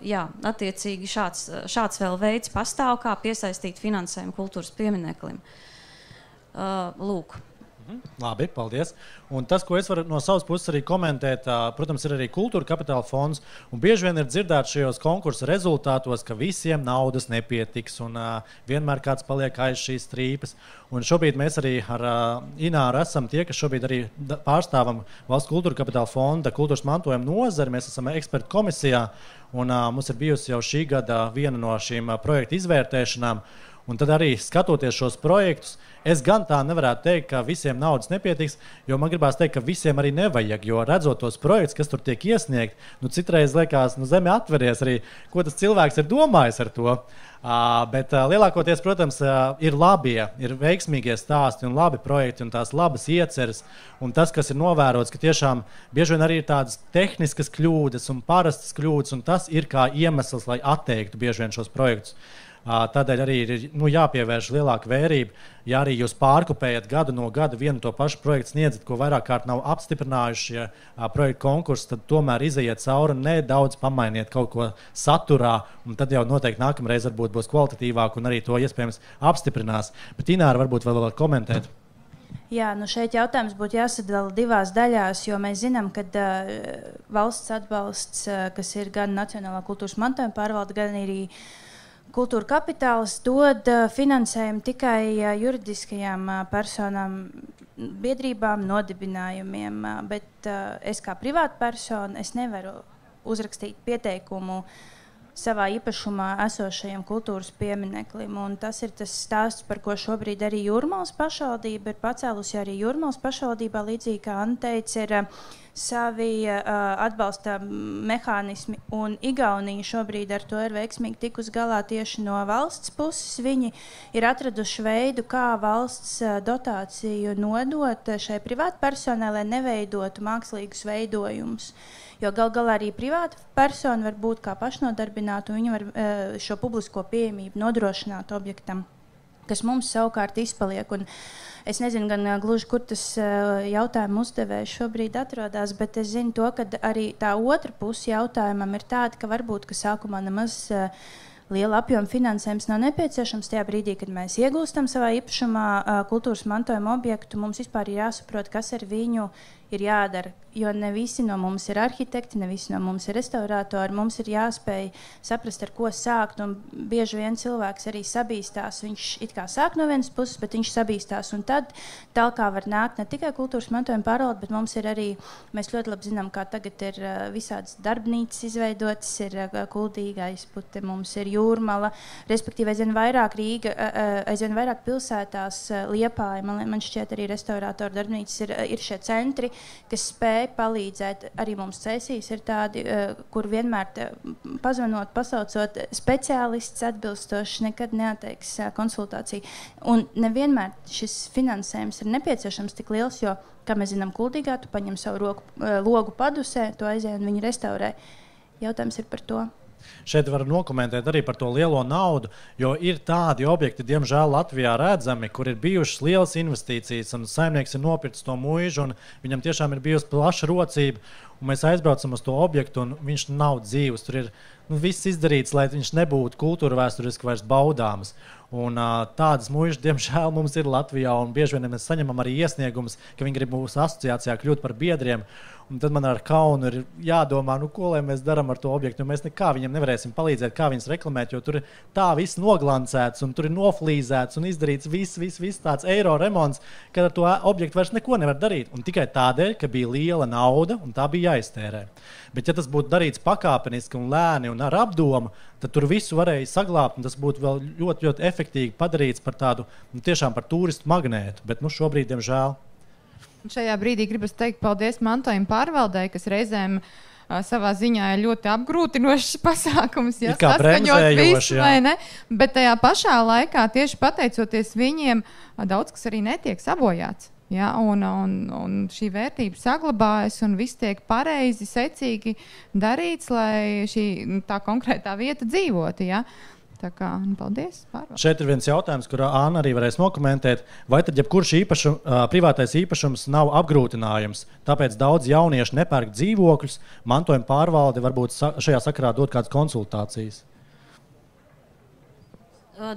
jā, attiecīgi šāds vēl veids pastāv, kā piesaistīt finansējumu kultūras piemineklim. Lūk. Labi, paldies. Un tas, ko es varu no savas puses arī komentēt, protams, ir arī kultūra kapitāla fonds. Un bieži vien ir dzirdēts šajos konkursa rezultātos, ka visiem naudas nepietiks un vienmēr kāds paliek aiz šīs strīpas. Un šobrīd mēs arī ar Ināru esam tie, kas šobrīd arī pārstāvam Valsts kultūra kapitāla fonda kultūras mantojuma nozari. Mēs esam ekspertu komisijā un mums ir bijusi jau šī gada viena no šīm projektu izvērtēšanām. Un tad arī skatoties šos projektus, es gan tā nevarētu teikt, ka visiem naudas nepietiks, jo man gribās teikt, ka visiem arī nevajag, jo redzot tos projektus, kas tur tiek iesniegt, citreiz liekas, zeme atveries arī, ko tas cilvēks ir domājis ar to. Bet lielākoties, protams, ir labie, ir veiksmīgie stāsti un labi projekti un tās labas ieceres. Un tas, kas ir novērots, ka tiešām bieži vien arī ir tādas tehniskas kļūdas un parastas kļūdas, un tas ir kā iemesls, lai atteiktu bieži vien šos projektus. Tādēļ arī ir jāpievērš lielāka vērība. Ja arī jūs pārkopējat gadu no gada vienu to pašu projektu sniedzat, ko vairāk kārt nav apstiprinājuši projektu konkursu, tad tomēr izejiet cauri un nedaudz pamainiet kaut ko saturā, un tad jau noteikti nākamreiz varbūt būs kvalitatīvāk un arī to iespējams apstiprinās. Bet Ināra varbūt vēl var komentēt. Jā, šeit jautājums būtu jāsadala 2 daļās, jo mēs zinām, ka valsts atbalsts, kas ir gan Nacionālā kultūras mantojuma pārvalde, gan arī Kultūra kapitāls dod finansējumu tikai juridiskajām personām, biedrībām, nodibinājumiem, bet es kā privāta persona es nevaru uzrakstīt pieteikumu savā īpašumā esošajam kultūras piemineklim. Un tas ir tas stāsts, par ko šobrīd arī Jūrmalas pašvaldība ir pacēlusi. Arī Jūrmalas pašvaldībā, līdzīgi kā Anna teica, ir savi atbalsta mehānismi, un Igaunija šobrīd ar to ir veiksmīgi tikus galā tieši no valsts puses. Viņi ir atraduši veidu, kā valsts dotāciju nodot šai privātpersonai, lai neveidotu mākslīgus veidojumus. Jo gal galā arī privāta persona var būt kā pašnodarbināta, un viņa var šo publisko pieejamību nodrošināt objektam, kas mums savukārt izpaliek. Un es nezinu gan gluži, kur tas jautājumu uzdevējs šobrīd atrodas, bet es zinu to, ka arī tā otra puse jautājumam ir tāda, ka varbūt ka sākumā nemaz liela apjoma finansējums nav nepieciešams. Tajā brīdī, kad mēs iegūstam savā īpašumā kultūras mantojuma objektu, mums vispār ir jāsaprot, kas ar viņu ir jādara. Jo ne visi no mums ir arhitekti, ne visi no mums ir restaurātori. Mums ir jāspēj saprast, ar ko sākt. Un bieži vien cilvēks arī sabīstās. Viņš it kā sāk no vienas puses, bet viņš sabīstās. Un tad tālāk var nākt ne tikai kultūras mantojuma pārvalde, bet mums ir arī, mēs ļoti labi zinām, kā tagad ir visādas darbnīcas izveidotas, ir Kuldīgais pute, mums ir Jūrmala, respektīvi aizvien vairāk Rīga, aizvien vairāk pilsētās Liepāja. Man šķiet arī restaurātoru darbnīcas ir šie centri, kas spēj palīdzēt. Arī mums cēsīs ir tādi, kur vienmēr pazvanot, pasaucot speciālists atbilstoši, nekad neatteiks konsultāciju. Un nevienmēr šis finansējums ir nepieciešams tik liels, jo, kā mēs zinām, Kuldīgā tu paņem savu logu padusē, to aizēj un viņi restaurē. Jautājums ir par to. Šeit var nokomentēt arī par to lielo naudu, jo ir tādi objekti, diemžēl Latvijā redzami, kur ir bijušas lielas investīcijas, un saimnieks ir nopircis to muižu, un viņam tiešām ir bijusi plaša rocība. un mēs aizbraucam uz to objektu, un viņš nav dzīvs. Tur ir viss izdarīts, lai viņš nebūtu kultūra vēsturiski vairs baudāms. Un tādas muižas, diemžēl, mums ir Latvijā, un bieži vien mēs saņemam arī iesniegumus, ka viņi grib mūsu asociācijā kļūt par biedriem. Un tad man ar kaunu ir jādomā, ko lai mēs darām ar to objektu. Mēs nekā viņam nevarēsim palīdzēt, kā viņus reklamēt, jo tur ir tā viss noglancēts, un tur ir noflīzēts un izdarīts viss tāds eiro remonts, ka ar to objektu vairs neko nevar darīt. Un tikai tādēļ, ka bija liela nauda, un tā bija jāiztērē. Bet ja tas būtu darīts pakāpeniski un lēni un ar apdomu, tad tur visu varēja saglābt, un tas būtu vēl ļoti, ļoti efektīvi padarīts par tādu, tiešām par turistu magnētu. Bet šobrīd, diemžēl. Šajā brīdī gribas teikt paldies mantojuma pārvaldei, kas reizēm savā ziņā ir ļoti apgrūtinošs pasākums, ja saskaņot visu, vai ne? Bet tajā pašā laikā, tieši pateicoties viņiem, daudz kas arī netiek sabojāts. Ja? Un šī vērtība saglabājas un viss tiek pareizi, secīgi darīts, lai tā konkrētā vieta dzīvotu. Ja? Tā kā, paldies. Šeit ir viens jautājums, kurā Anna arī varēs nokomentēt. Vai tad jebkurš privātais īpašums nav apgrūtinājums? Tāpēc daudz jaunieši nepērk dzīvokļus, mantojuma pārvalde varbūt šajā sakarā dod kādas konsultācijas.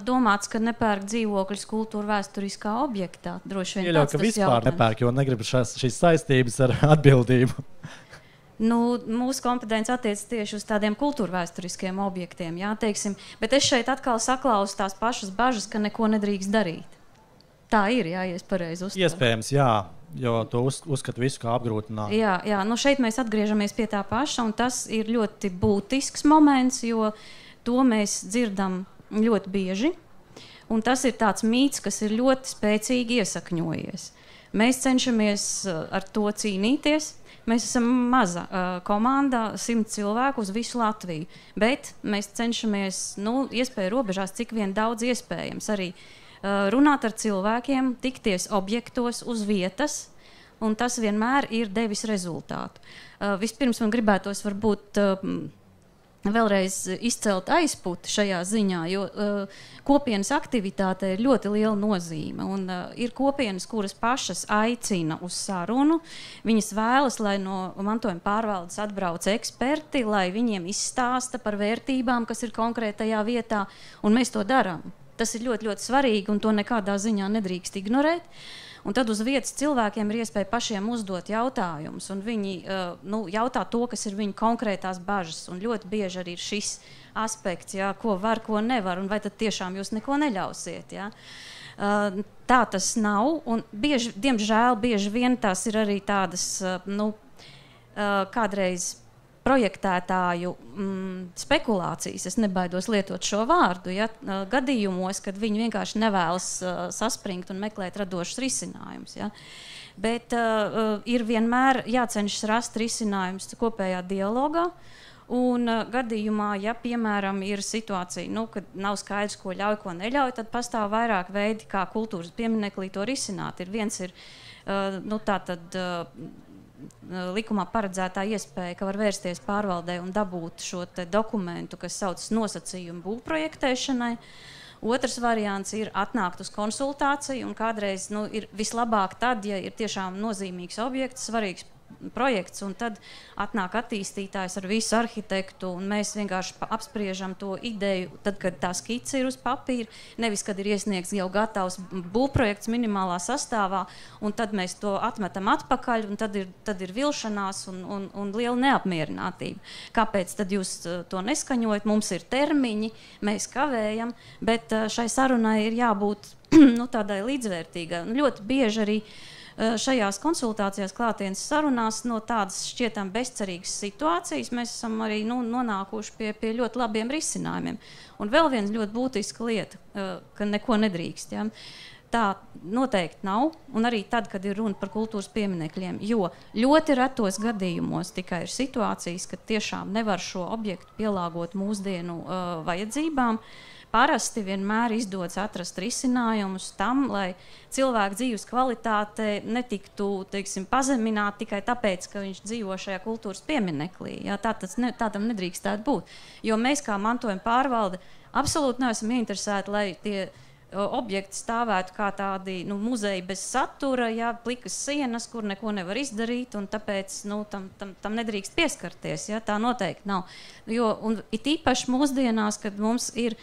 Domāts, ka nepērk dzīvokļus kultūra vēsturiskā objektā. Droši vien Ieļauj, ka vispār jautājums. Nepērk, jo negrib šīs saistības ar atbildību. Mūsu kompetence attiecas tieši uz tādiem kultūrvēsturiskiem objektiem, jā, teiksim, bet es šeit atkal saklausu tās pašas bažas, ka neko nedrīkst darīt. Tā ir, jā, ja es pareizi uztveru. Iespējams, jā, jo to uzskata visu kā apgrūtinājumu. Jā, šeit mēs atgriežamies pie tā paša, un tas ir ļoti būtisks moments, jo to mēs dzirdam ļoti bieži, un tas ir tāds mīts, kas ir ļoti spēcīgi iesakņojies. Mēs cenšamies ar to cīnīties. Mēs esam maza komanda, 100 cilvēku uz visu Latviju, bet mēs cenšamies, iespēju robežās, cik vien daudz iespējams arī runāt ar cilvēkiem, tikties objektos uz vietas, un tas vienmēr ir devis rezultātu. Vispirms man gribētos varbūt vēlreiz izcelt aizputi šajā ziņā, jo kopienas aktivitāte ir ļoti liela nozīme. Un, ir kopienas, kuras pašas aicina uz sarunu. Viņas vēlas, lai no mantojuma pārvaldes atbrauc eksperti, lai viņiem izstāsta par vērtībām, kas ir konkrētajā vietā, un mēs to darām. Tas ir ļoti, ļoti svarīgi, un to nekādā ziņā nedrīkst ignorēt. Un tad uz vietas cilvēkiem ir iespēja pašiem uzdot jautājumus, un viņi jautā to, kas ir viņu konkrētās bažas. Un ļoti bieži arī ir šis aspekts, jā, ko var, ko nevar, un vai tad tiešām jūs neko neļausiet. Jā. Tā tas nav, un diemžēl bieži vien tās ir arī tādas, kādreiz projektētāju spekulācijas, es nebaidos lietot šo vārdu, ja, gadījumos, kad viņi vienkārši nevēlas saspringt un meklēt radošus risinājumus. Ja. Bet ir vienmēr jācenšas rast risinājums kopējā dialogā. Un gadījumā, ja, piemēram, ir situācija, kad nav skaidrs, ko ļauj, ko neļauj, tad pastāv vairāk veidi, kā kultūras pieminekli to risināt. Viens ir likumā paredzētā iespēja, ka var vērsties pārvaldē un dabūt šo dokumentu, kas saucas nosacījumu būvprojektēšanai. Otrs variants ir atnākt uz konsultāciju, un kādreiz ir vislabāk tad, ja ir tiešām nozīmīgs objekts, svarīgs projekts, un tad atnāk attīstītājs ar visu arhitektu, un mēs vienkārši apspriežam to ideju, tad, kad tā skice ir uz papīra, nevis, kad ir iesniegts jau gatavs būvprojekts minimālā sastāvā, un tad mēs to atmetam atpakaļ, un tad ir vilšanās un liela neapmierinātība. Kāpēc tad jūs to neskaņojat? Mums ir termiņi, mēs kavējam, bet šai sarunai ir jābūt tādai līdzvērtīgai. Un ļoti bieži arī šajās konsultācijās, klātienes sarunās, no tādas šķietam bezcerīgas situācijas mēs esam arī nonākuši pie ļoti labiem risinājumiem. Un vēl viens ļoti būtiska lieta, ka neko nedrīkst. Ja? Tā noteikti nav, un arī tad, kad ir runa par kultūras pieminekļiem, jo ļoti retos gadījumos tikai ir situācijas, ka tiešām nevar šo objektu pielāgot mūsdienu vajadzībām. Parasti vienmēr izdodas atrast risinājumus tam, lai cilvēku dzīves kvalitāte netiktu, pazemināta tikai tāpēc, ka viņš dzīvo šajā kultūras piemineklī. Ja, tādam nedrīkstētu būt. Jo mēs kā mantojuma pārvalde absolūti neesam ieinteresēti, lai tie objekti stāvētu kā tādi muzeji bez satura, jā, plikas sienas, kur neko nevar izdarīt, un tāpēc tam nedrīkst pieskarties. Jā, tā noteikti nav. Un it īpaši mūsdienās, kad mums ir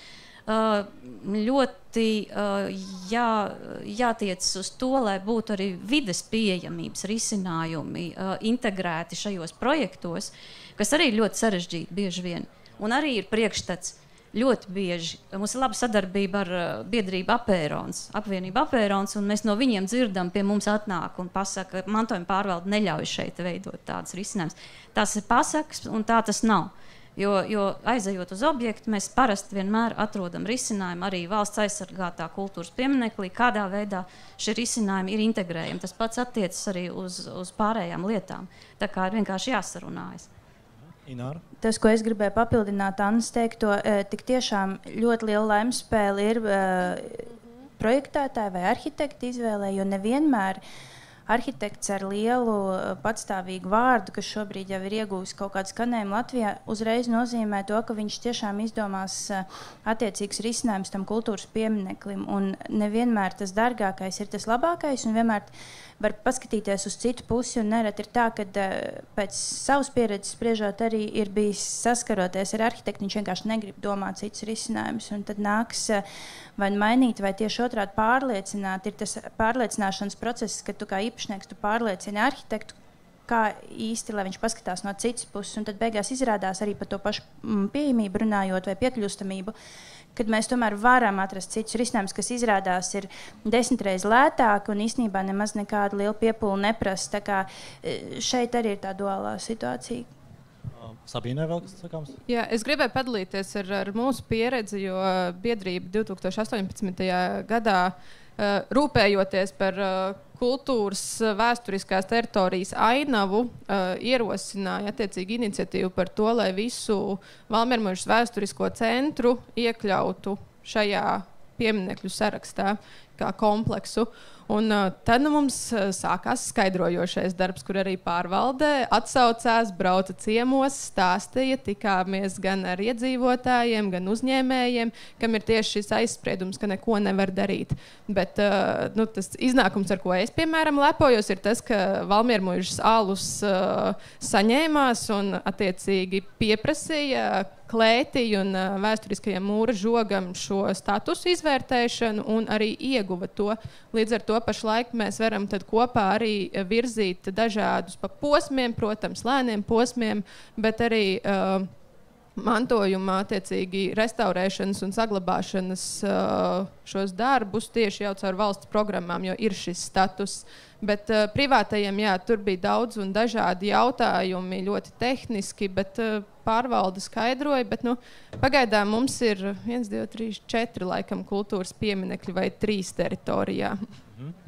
ļoti jātiecas uz to, lai būtu arī vides pieejamības risinājumi integrēti šajos projektos, kas arī ir ļoti sarežģīti bieži vien. Un arī ir priekšstats ļoti bieži. Mums ir laba sadarbība ar biedrību apvienību Apērons, un mēs no viņiem dzirdam, pie mums atnāk un pasaka, ka mantojuma pārvalde neļauj šeit veidot tādas risinājumus. Tas ir pasakas, un tā tas nav. Jo aizejot uz objektu, mēs parasti vienmēr atrodam risinājumu arī valsts aizsargātā kultūras pieminekli, kādā veidā šie risinājumi ir integrējami. Tas pats attiecas arī uz pārējām lietām. Tā kā ir vienkārši jāsarunājas. Ināra? Tas, ko es gribēju papildināt Annas teikto, tik tiešām ļoti liela laimspēle ir projektētāji vai arhitekti izvēlē, jo nevienmēr arhitekts ar lielu patstāvīgu vārdu, kas šobrīd jau ir ieguvis kaut kādu skanējumu Latvijā, uzreiz nozīmē to, ka viņš tiešām izdomās attiecīgs risinājums tam kultūras piemineklim. Un nevienmēr tas dārgākais ir tas labākais, un vienmēr var paskatīties uz citu pusi, un nereti ir tā, ka pēc savas pieredzes spriežot arī ir bijis saskaroties ar arhitektu, viņš vienkārši negrib domāt citus risinājumus, un tad nāks vai mainīt, vai tieši otrādi pārliecināt. Ir tas pārliecināšanas process, ka tu kā īpašnieks tu pārliecini arhitektu, kā īsti, lai viņš paskatās no citas puses, un tad beigās izrādās arī par to pašu pieejamību runājot vai piekļūstamību, kad mēs tomēr varam atrast citus risinājumus, kas izrādās ir 10 reizes lētāki un īstenībā nemaz nekādu lielu piepūli neprasa. Tā kā šeit arī ir tā duālā situācija. Sabīnai vēl kas sakāms? Jā, es gribēju padalīties ar mūsu pieredzi, jo biedrība 2018. gadā rūpējoties par kultūras vēsturiskās teritorijas ainavu, ierosināja attiecīgi iniciatīvu par to, lai visu Valmiermuižas vēsturisko centru iekļautu šajā pieminekļu sarakstā kā kompleksu. Un tad mums sākās skaidrojošais darbs, kur arī pārvaldē atsaucās, brauca ciemos, stāstīja, tikāmies gan ar iedzīvotājiem, gan uzņēmējiem, kam ir tieši šis aizspriedums, ka neko nevar darīt. Bet tas iznākums, ar ko es, piemēram, lepojos, ir tas, ka Valmiermuižas alus saņēmās un attiecīgi pieprasīja klētī un vēsturiskajam mūra žogam šo statusu izvērtēšanu un arī ieguva to. Līdz ar to pašlaik mēs varam tad kopā arī virzīt dažādus pa posmiem, protams, lēniem posmiem, bet arī mantojuma attiecīgi restaurēšanas un saglabāšanas šos darbus tieši jau caur valsts programmām, jo ir šis status. Bet privātajiem, jā, tur bija daudz un dažādi jautājumi, ļoti tehniski, bet pārvalde skaidroja, bet pagaidām mums ir 1, 2, 3, 4 laikam kultūras pieminekļi vai 3 teritorijā.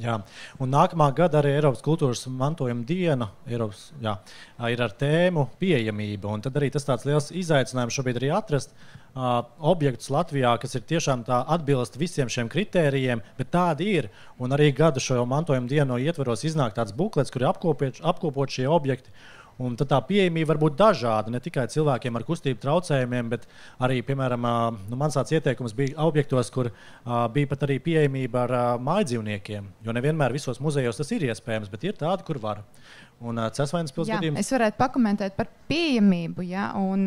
Jā, un nākamā gada arī Eiropas kultūras mantojuma diena ir ar tēmu pieejamība, un tad arī tas tāds liels izaicinājums šobrīd arī atrast objektus Latvijā, kas ir tiešām tā atbilst visiem šiem kritērijiem, bet tādi ir, un arī gada šo mantojuma dienu ietvaros iznāk tāds buklets, kur ir apkopot šie objekti. Un tad tā pieejamība var būt dažāda, ne tikai cilvēkiem ar kustību traucējumiem, bet arī, piemēram, mans tāds ieteikums bija objektos, kur bija pat arī pieejamība ar mājdzīvniekiem, jo nevienmēr visos muzejos tas ir iespējams, bet ir tādi, kur var. Un Cesvainas pils gadījums... Es varētu pakomentēt par pieejamību, ja, un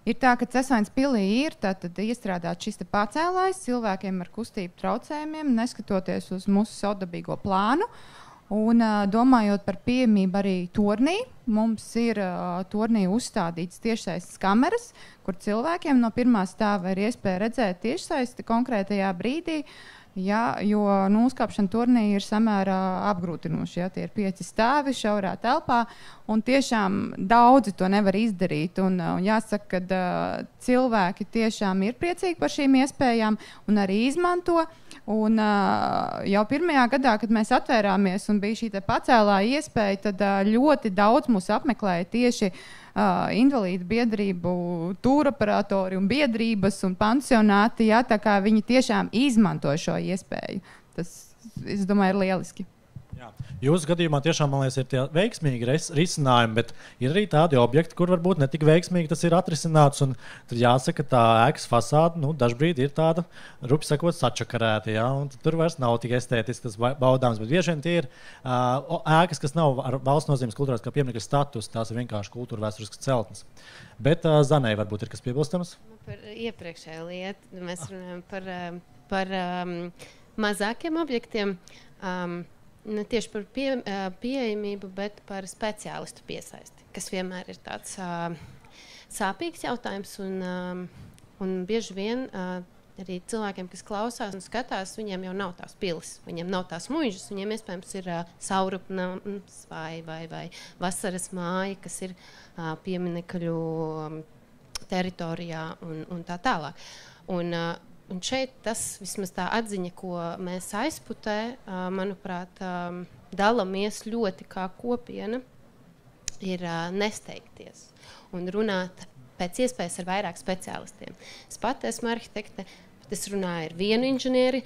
ir tā, ka Cesvainas pilī ir tad iestrādāt šis te pacēlājs cilvēkiem ar kustību traucējumiem, neskatoties uz mūsu savdabīgo plānu. Un domājot par pieejamību arī tornī, mums ir tornī uzstādīts tiešsaistes kameras, kur cilvēkiem no pirmā stāva ir iespēja redzēt tiešsaisti konkrētajā brīdī, ja, jo uzkāpšana tornī ir samērā apgrūtinoši. Ja, tie ir 5 stāvi šaurā telpā, un tiešām daudzi to nevar izdarīt. Un jāsaka, ka cilvēki tiešām ir priecīgi par šīm iespējām un arī izmanto. Un jau pirmajā gadā, kad mēs atvērāmies un bija šī pacēlā iespēja, tad ļoti daudz mūs apmeklēja tieši invalīdu biedrību tūroperatori un biedrības un pansionāti, ja, tā kā viņi tiešām izmanto šo iespēju. Tas, es domāju, ir lieliski. Jā. Jūsu gadījumā tiešām, man liekas, ir tie veiksmīgi risinājumi, bet ir arī tādi objekti, kur varbūt ne tik veiksmīgi tas ir atrisināts. Tad jāsaka, tā ēkas fasāde dažbrīd ir tāda, rupi sakot, sačakarēta. Ja? Tur vairs nav tik estētiski tas baudāms, bet bieži vien tie ir ēkas, kas nav ar valsts nozīmes kultūrās kā pieminiekļa status. Tās ir vienkārši kultūra vēsturiskas celtnes. Bet Zanei varbūt ir kas piebilstams? Par iepriekšēju lietu mēs runājam par mazākiem objektiem. Ne tieši par pieejamību, bet par speciālistu piesaisti, kas vienmēr ir tāds sāpīgs jautājums. Un bieži vien arī cilvēkiem, kas klausās un skatās, viņiem jau nav tās pilis, viņiem nav tās muižas, viņiem iespējams ir saurupnams vai vasaras māja, kas ir pieminekļu teritorijā un tā tālāk. Un šeit tas vismaz tā atziņa, ko mēs aizputē, manuprāt, dalamies ļoti kā kopiena, ir nesteigties un runāt pēc iespējas ar vairāk speciālistiem. Es pati esmu arhitekte, bet es runāju ar vienu inženieri,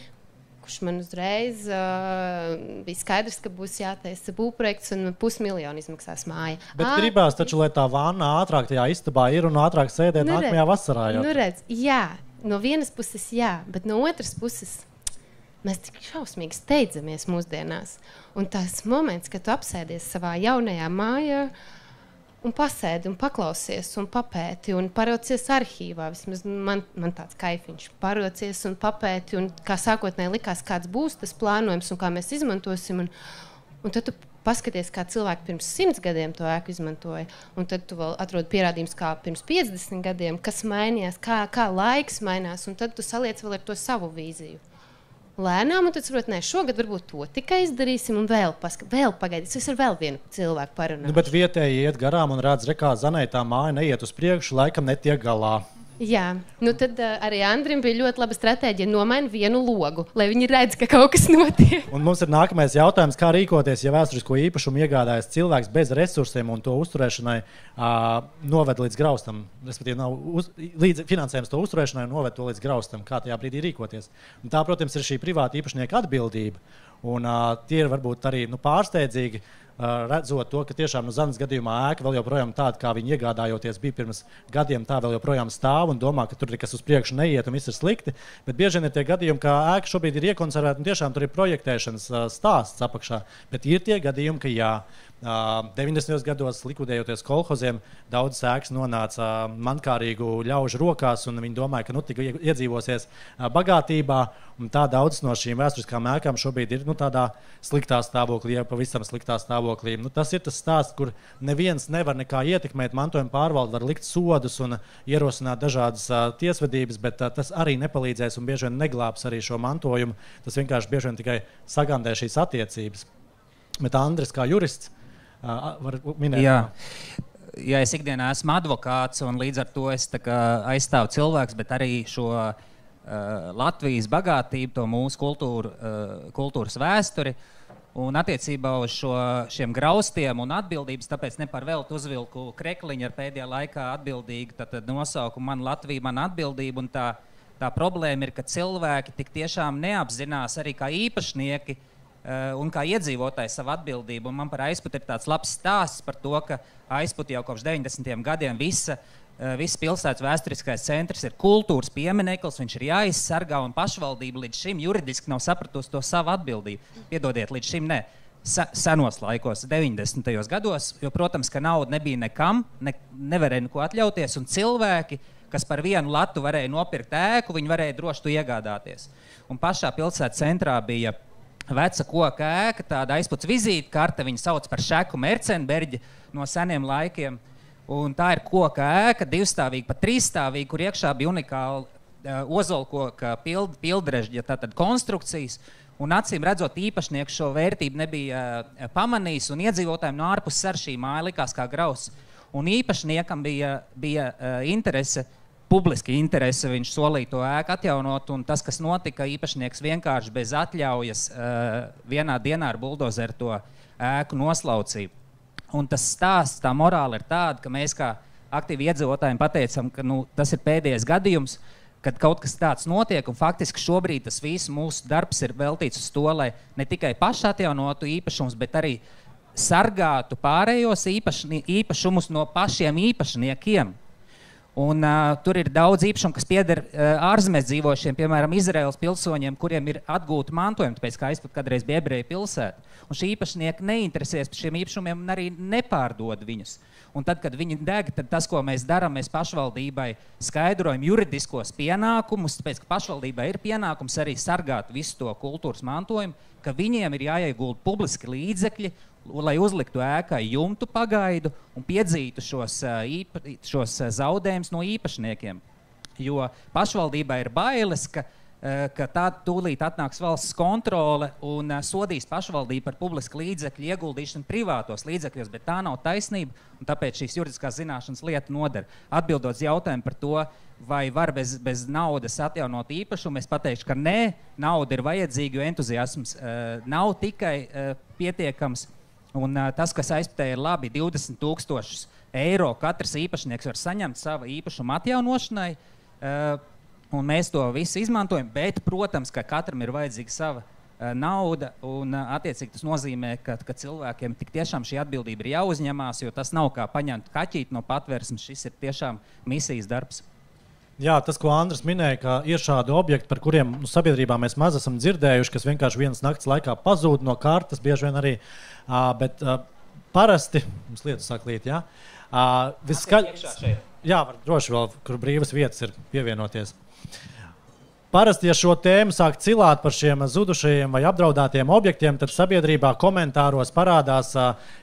kurš man uzreiz bija skaidrs, ka būs jātaisa būvprojekts un 500 000 izmaksās māja. Bet gribās taču, lai tā vanna ātrāk tajā istabā ir un ātrāk sēdēt nākamajā vasarā. Jau. Redz, jā. No vienas puses, jā, bet no otras puses mēs tik šausmīgi steidzamies mūsdienās. Un tas moments, kad tu apsēdies savā jaunajā mājā un pasēdi un paklausies un papēti un paraucies arhīvā, vismaz man tāds kaifiņš, paraucies un papēti un kā sākotnēji likās, kāds būs tas plānojums un kā mēs izmantosim. Un tad tu paskaties, kā cilvēki pirms 100 gadiem to ēku izmantoja, un tad tu vēl atrod pierādījums, kā pirms 50 gadiem, kas mainījās, kā laiks mainās, un tad tu saliec vēl ar to savu vīziju. Lēnām, un tad saprot, šogad varbūt to tikai izdarīsim, un vēl pagaidīs, es ar vēl vienu cilvēku parunāšu. Bet vietēji iet garām un redz, kā Zanei tā māja neiet uz priekšu, laikam netiek galā. Jā, tad arī Andrim bija ļoti laba stratēģija nomaina vienu logu, lai viņi redz, ka kaut kas notiek. Un mums ir nākamais jautājums, kā rīkoties, ja vēsturisko īpašumu iegādājas cilvēks bez resursiem un to uzturēšanai noved līdz graustam. Respektīvi, nav līdz finansējums to uzturēšanai un noved to līdz graustam. Kā tajā brīdī rīkoties? Un tā, protams, ir šī privāta īpašnieka atbildība. Un tie ir varbūt arī pārsteidzīgi, redzot to, ka tiešām Zanes gadījumā ēka vēl joprojām tāda, kā viņi iegādājoties bija pirms gadiem, tā vēl joprojām stāv un domā, ka tur nekas uz priekšu neiet un viss ir slikti. Bet bieži vien ir tie gadījumi, ka ēka šobrīd ir iekonservēta un tiešām tur ir projektēšanas stāsts apakšā. Bet ir tie gadījumi, ka jā. 90. gados likvidējoties kolhoziem, daudzas ēkas nonāca mankārīgu ļaužu rokās, un viņi domāja, ka tika iedzīvosies bagātībā. Tā daudzas no šīm vēsturiskām ēkām šobrīd ir tādā sliktā stāvoklī, ja pavisam sliktā stāvoklī. Tas ir tas stāsts, kur neviens nevar nekā ietekmēt. Mantojuma pārvalde var likt sodus un ierosināt dažādas tiesvedības, bet tas arī nepalīdzēs un bieži vien neglābs arī šo mantojumu. Tas vienkārši bieži vien tikai sagandē šīs attiecības. Bet Andris, kā jurists, var minēt? Jā, es ikdienā esmu advokāts un līdz ar to es aizstāvu cilvēks, bet arī šo Latvijas bagātību, to mūsu kultūras vēsturi un attiecībā uz šiem graustiem un atbildības, tāpēc ne par velti uzvilku krekliņu ar pēdējā laikā atbildīgu nosaukumu Man Latvija, Man atbildība, un tā problēma ir, ka cilvēki tik tiešām neapzinās arī kā īpašnieki un kā iedzīvotāji savu atbildību. Un man par Aizputi ir tāds labs stāsts par to, ka Aizputi jau kopš 90. gadiem viss pilsētas vēsturiskais centrs ir kultūras piemineklis, viņš ir jāizsargā, un pašvaldība līdz šim juridiski nav sapratusi to savu atbildību. Piedodiet, līdz šim ne. Senos laikos, 90. gados, jo, protams, ka nauda nebija nekam, nevarēja neko atļauties, un cilvēki, kas par vienu latu varēja nopirkt ēku, viņi varēja droši to iegādāties. Un pašā pilsētas centrā bija veca koka ēka, tāda Aizputs vizītkarte, viņu sauc par Šeku Mercenberģi no seniem laikiem. Un tā ir koka ēka, 2-stāvīga, pat 3-stāvīga, kur iekšā bija unikāla ozolkoka pildrežģa tātad konstrukcijas. Un acīm redzot, īpašnieks šo vērtību nebija pamanījis, un iedzīvotājiem no ārpuses ar šī māja likās kā grauds. Un īpašniekam bija interese, publiski interese, viņš solīja to ēku atjaunot, un tas, kas notika, īpašnieks vienkārši bez atļaujas vienā dienā ar buldozeru to ēku noslaucīja. Un tas stāsts, tā morāla ir tāda, ka mēs kā aktīvi iedzīvotājiem pateicam, ka tas ir pēdējais gadījums, kad kaut kas tāds notiek, un faktiski šobrīd tas viss mūsu darbs ir veltīts uz to, lai ne tikai paši atjaunotu īpašumus, bet arī sargātu pārējos īpašumus no pašiem īpašniekiem. Un, tur ir daudz īpašumu, kas pieder ārzemēs dzīvošiem, piemēram, Izraēlas pilsoņiem, kuriem ir atgūta mantojuma, tāpēc kā es pat kādreiz biju ebreju pilsēta. Un šī īpašnieki neinteresēs par šiem īpašumiem un arī nepārdod viņus. Un tad, kad viņi deg, tad tas, ko mēs darām, mēs pašvaldībai skaidrojam juridiskos pienākumus, tāpēc, ka pašvaldībai ir pienākums arī sargāt visu to kultūras mantojumu, ka viņiem ir jāiegulda publiski līdzekļi, lai uzliktu ēkai jumtu pagaidu un piedzītu šos zaudējumus no īpašniekiem. Jo pašvaldībai ir bailes, ka tā tūlīt atnāks valsts kontrole un sodīs pašvaldību par publisku līdzekļu ieguldīšanu privātos līdzekļos, bet tā nav taisnība, un tāpēc šīs juridiskās zināšanas lieta nodara. Atbildot uz jautājumu par to, vai var bez naudas atjaunot īpašumu, es pateikšu, ka nē, nauda ir vajadzīga, jo entuziasms nav tikai pietiekams. Un tas, kas aizpatēja, ir labi 20,000 eiro katrs īpašnieks var saņemt savu īpašumu atjaunošanai, un mēs to visu izmantojam, bet, protams, ka katram ir vajadzīga sava nauda, un attiecīgi tas nozīmē, ka cilvēkiem tik tiešām šī atbildība ir jāuzņemās, jo tas nav kā paņemt kaķīti no patvērsmes, šis ir tiešām misijas darbs. Jā, tas, ko Andris minēja, ka ir šādi objekti, par kuriem sabiedrībā mēs maz esam dzirdējuši, kas vienkārši vienas nakts laikā pazūd no kartas, bieži vien arī, bet parasti, mums lietas sāk līt, jā? Jā, var droši vēl, kur brīvas vietas ir pievienoties. Parasti, ja šo tēmu sāk cilāt par šiem zudušajiem vai apdraudētiem objektiem, tad sabiedrībā komentāros parādās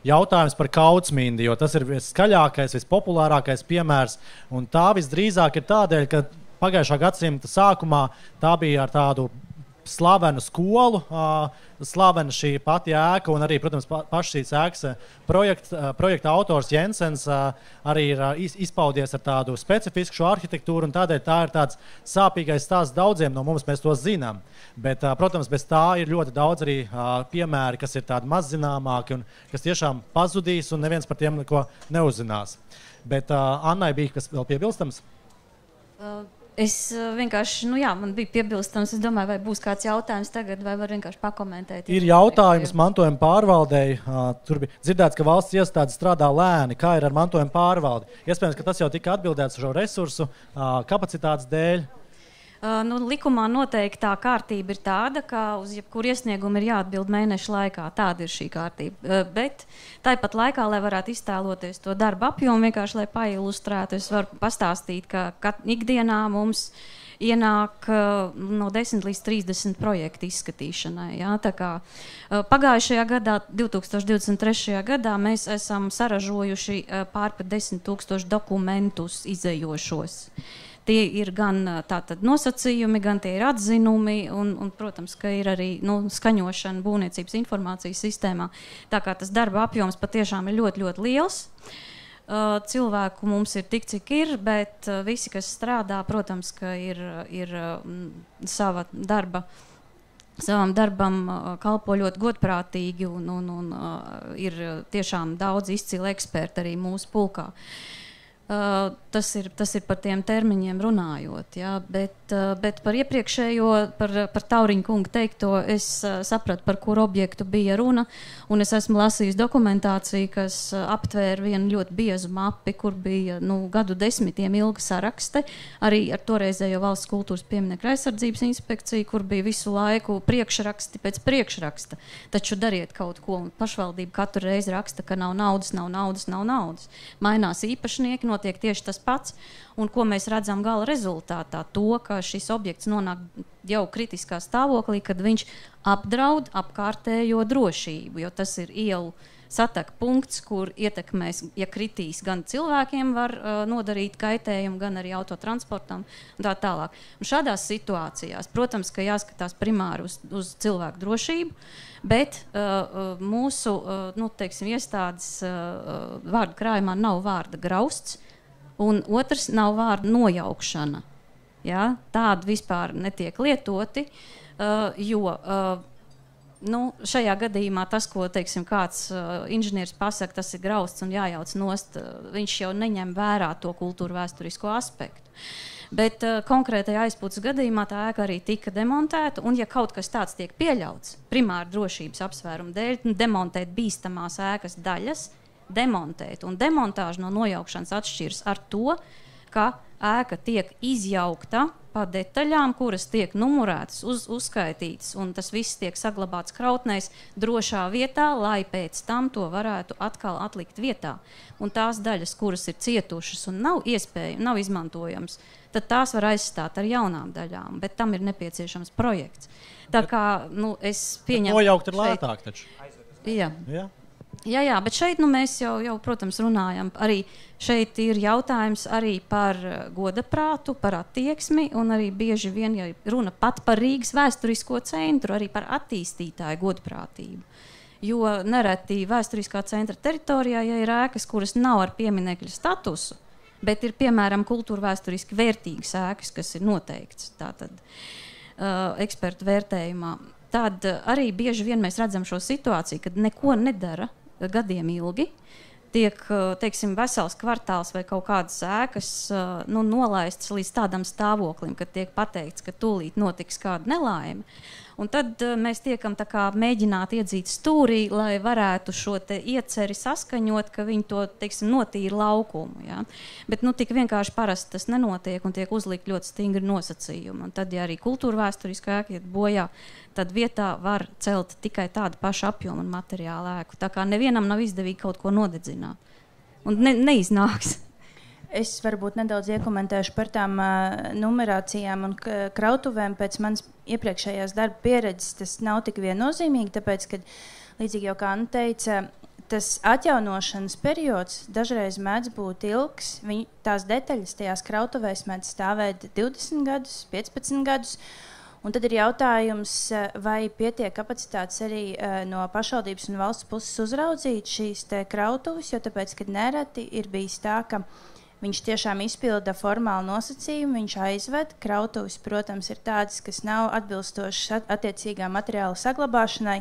jautājums par kaucmindi, jo tas ir viskaļākais, vispopulārākais piemērs. Un tā visdrīzāk ir tādēļ, ka pagājušā gadsimta sākumā tā bija ar tādu slavenu skolu, slavena šī pati ēka un arī, protams, paši šīs ēkas projekta autors Jensens arī ir izpaudies ar tādu specifisku šo arhitektūru, un tādēļ tā ir tāds sāpīgais stāsts daudziem no mums, mēs to zinām. Bet, protams, bez tā ir ļoti daudz arī piemēri, kas ir tādi mazzināmāki un kas tiešām pazudīs un neviens par tiem neko neuzzinās. Bet Annai bija kas vēl piebilstams? Es vienkārši, man bija piebilstams, es domāju, vai būs kāds jautājums tagad, vai var vienkārši pakomentēt. Ir jautājums mantojuma pārvaldei. Tur bija dzirdēts, ka valsts iestādes strādā lēni. Kā ir ar mantojuma pārvaldi? Iespējams, ka tas jau tika atbildēts šo resursu kapacitātes dēļ. Likumā noteikti tā kārtība ir tāda, ka uz jebkuru iesniegumu ir jāatbild mēneša laikā. Tāda ir šī kārtība. Bet tāpat laikā, lai varētu iztēloties to darba apjomu, vienkārši lai pailustrētu, es varu pastāstīt, ka ikdienā mums ienāk no 10 līdz 30 projektu izskatīšanai. Ja? Tā kā pagājušajā gadā, 2023. gadā, mēs esam saražojuši pār 10,000 dokumentus izējošos. Tie ir gan tātad nosacījumi, gan tie ir atzinumi, un protams, ka ir arī skaņošana būvniecības informācijas sistēmā. Tā kā tas darba apjoms patiešām ir ļoti, ļoti liels. Cilvēku mums ir tik, cik ir, bet visi, kas strādā, protams, ka ir savam darbam kalpo ļoti godprātīgi, un ir tiešām daudz izcili eksperti arī mūsu pulkā. Tas ir par tiem termiņiem runājot, ja? Bet par iepriekšējo, par Tauriņa kunga teikto, es sapratu, par kuru objektu bija runa, un es esmu lasījis dokumentāciju, kas aptvēra vienu ļoti biezu mapi, kur bija gadu desmitiem ilga sarakste, arī ar toreizējo valsts kultūras pieminekļu aizsardzības inspekciju, kur bija visu laiku priekšraksti pēc priekšraksta. Taču dariet kaut ko, un pašvaldība katru reizi raksta, ka nav naudas. Mainās īpašnieki, notiek tieši tas pats, un ko mēs redzam gala rezultātā, to, ka šis objekts nonāk jau kritiskā stāvoklī, kad viņš apdraud apkārtējo drošību, jo tas ir ielu satak punkts, kur ietekmēs, ja kritīs, gan cilvēkiem var nodarīt kaitējumu, gan arī autotransportam un tā tālāk. Un šādās situācijās, protams, ka jāskatās primāri uz cilvēku drošību, bet mūsu iestādes vārdu krājumā nav vārda grausts, un otrs nav vārda nojaukšana. Ja? Tādi vispār netiek lietoti, jo šajā gadījumā tas, ko kāds inženieris pasaka, tas ir grausts un jājauc nost, viņš jau neņem vērā to kultūru vēsturisko aspektu. Bet konkrētajā aizpūtas gadījumā tā ēka arī tika demontēta, un ja kaut kas tāds tiek pieļauts, primāri drošības apsvērumu dēļ, demontēt bīstamās ēkas daļas, demontēt, un demontāža no nojaukšanas atšķiras ar to, ka ēka tiek izjaukta pa detaļām, kuras tiek numurētas, uzskaitītas, un tas viss tiek saglabāts krautnēs drošā vietā, lai pēc tam to varētu atkal atlikt vietā. Un tās daļas, kuras ir cietušas un nav izmantojams, tad tās var aizstāt ar jaunām daļām, bet tam ir nepieciešams projekts. Tā kā, es pieņemu... Nojaukt ir lētāk taču. Jā. Jā. Jā, bet šeit mēs jau, protams, runājam. Arī šeit ir jautājums arī par godaprātu, par attieksmi, un arī bieži vien, ja runa pat par Rīgas vēsturisko centru, arī par attīstītāju godprātību. Jo nereti vēsturiskā centra teritorijā, ja ir ēkas, kuras nav ar pieminekļa statusu, bet ir, piemēram, kultūra vēsturiski vērtīgas ēkas, kas ir noteikts tātad ekspertu vērtējumā, tad arī bieži vien mēs redzam šo situāciju, kad neko nedara gadiem ilgi, tiek, teiksim, vesels kvartāls vai kaut kādas ēkas nolaistas līdz tādam stāvoklim, kad tiek pateikts, ka tūlīt notiks kāda nelaime. Un tad mēs tiekam tā kā mēģināt iedzīt stūrī, lai varētu šo te ieceri saskaņot, ka viņi to, teiksim, notīra laukumu. Ja? Bet tik vienkārši parasti tas nenotiek un tiek uzlikt ļoti stingri nosacījumi. Un tad, ja arī kultūra vēsturiskā ēka iet bojā, tad vietā var celt tikai tādu pašu apjomu un materiālu ēku. Tā kā nevienam nav izdevīgi kaut ko nodedzināt. Un neiznāks. Es varbūt nedaudz iekomentēšu par tām numerācijām un krautuvēm. Pēc manas iepriekšējās darba pieredzes tas nav tik viennozīmīgi, tāpēc, ka, līdzīgi jau kā Anna teica, tas atjaunošanas periods dažreiz mēdz būt ilgs. Tās detaļas tajās krautuvēs mēdz stāvēt 20 gadus, 15 gadus. Un tad ir jautājums, vai pietiek kapacitātes arī no pašvaldības un valsts puses uzraudzīt šīs te krautuves, jo tāpēc, kad nereti ir bijis tā, ka viņš tiešām izpilda formālu nosacījumu, viņš aizved. Krautuves, protams, ir tādas, kas nav atbilstošas attiecīgā materiāla saglabāšanai,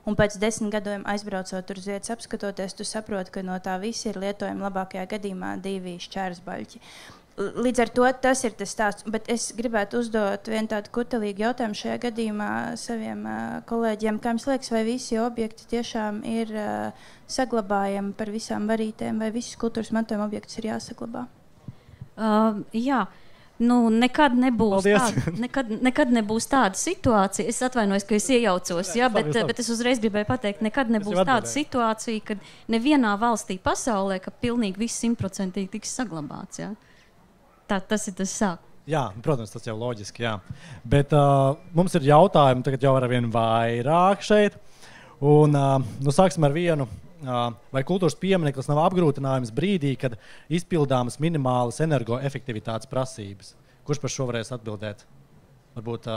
un pēc 10 gadiem aizbraucot uz vietas apskatoties, tu saproti, ka no tā visa ir lietojama labākajā gadījumā 2 šķērsbaļķi. Līdz ar to tas ir tas stāsts, bet es gribētu uzdot vienu tādu kutelīgu jautājumu šajā gadījumā saviem kolēģiem. Kā jums liekas, vai visi objekti tiešām ir saglabājami par visām varītēm, vai visus kultūras mantojuma objektus ir jāsaglabā? Jā. Nekad nebūs tāda situācija. Es atvainojos, ka es iejaucos, bet es uzreiz gribēju pateikt, nekad nebūs tāda situācija, kad nevienā valstī pasaulē, ka pilnīgi viss 100% tiks saglabāts. Ja? Tas ir tas sāk. Jā, protams, tas jau loģiski, jā. Bet mums ir jautājumi tagad jau ar vien vairāk šeit. Un, sāksim ar vienu. Vai kultūras piemineklis nav apgrūtinājums brīdī, kad izpildāmas minimālas energoefektivitātes prasības? Kurš par šo varēs atbildēt? Varbūt...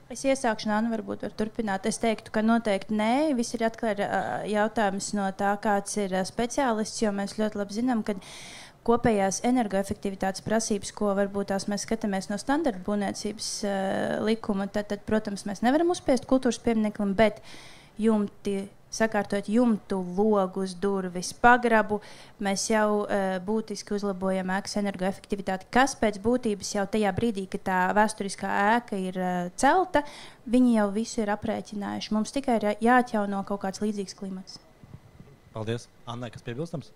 Es iesākšu, Anna, varbūt var turpināt. Es teiktu, ka noteikti nē. Viss ir atklāt jautājums no tā, kāds ir speciālists, jo mēs ļoti labi zinām, ka kopējās energoefektivitātes prasības, ko varbūt tās mēs skatāmies no standarta būvniecības likuma, tad, protams, mēs nevaram uzspiest kultūras piemineklim, bet sakārtot jumtu, logus, durvis, pagrabu, mēs jau būtiski uzlabojam ēkas energoefektivitāti, kas pēc būtības jau tajā brīdī, kad tā vēsturiskā ēka ir celta, viņi jau visu ir aprēķinājuši. Mums tikai ir jāatjauno kaut kāds līdzīgs klimats. Paldies. Annai, kas piebilstams?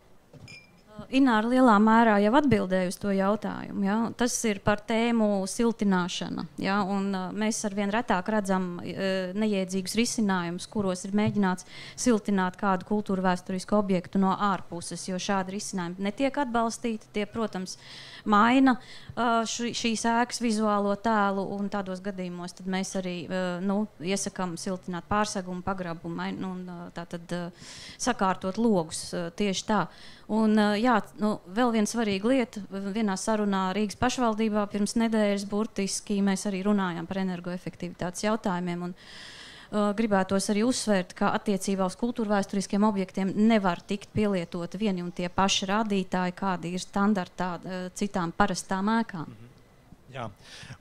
Ināra lielā mērā jau atbildēja uz to jautājumu. Ja? Tas ir par tēmu siltināšana. Ja? Un, mēs arvien retāk redzam neiedzīgus risinājumus, kuros ir mēģināts siltināt kādu kultūra vēsturisku objektu no ārpuses, jo šādi risinājumi netiek atbalstīti. Tie, protams, maina šīs ēkas vizuālo tēlu, un tādos gadījumos tad mēs arī iesakām siltināt pārsegumu, pagrabu un tātad sakārtot logus tieši tā. Un, vēl viena svarīga lieta. Vienā sarunā Rīgas pašvaldībā pirms nedēļas burtiski mēs arī runājām par energoefektivitātes jautājumiem. Un, gribētos arī uzsvērt, ka attiecībā uz kultūra vēsturiskiem objektiem nevar tikt pielietoti vieni un tie paši rādītāji, kādi ir standartā citām parastām ēkām. Jā.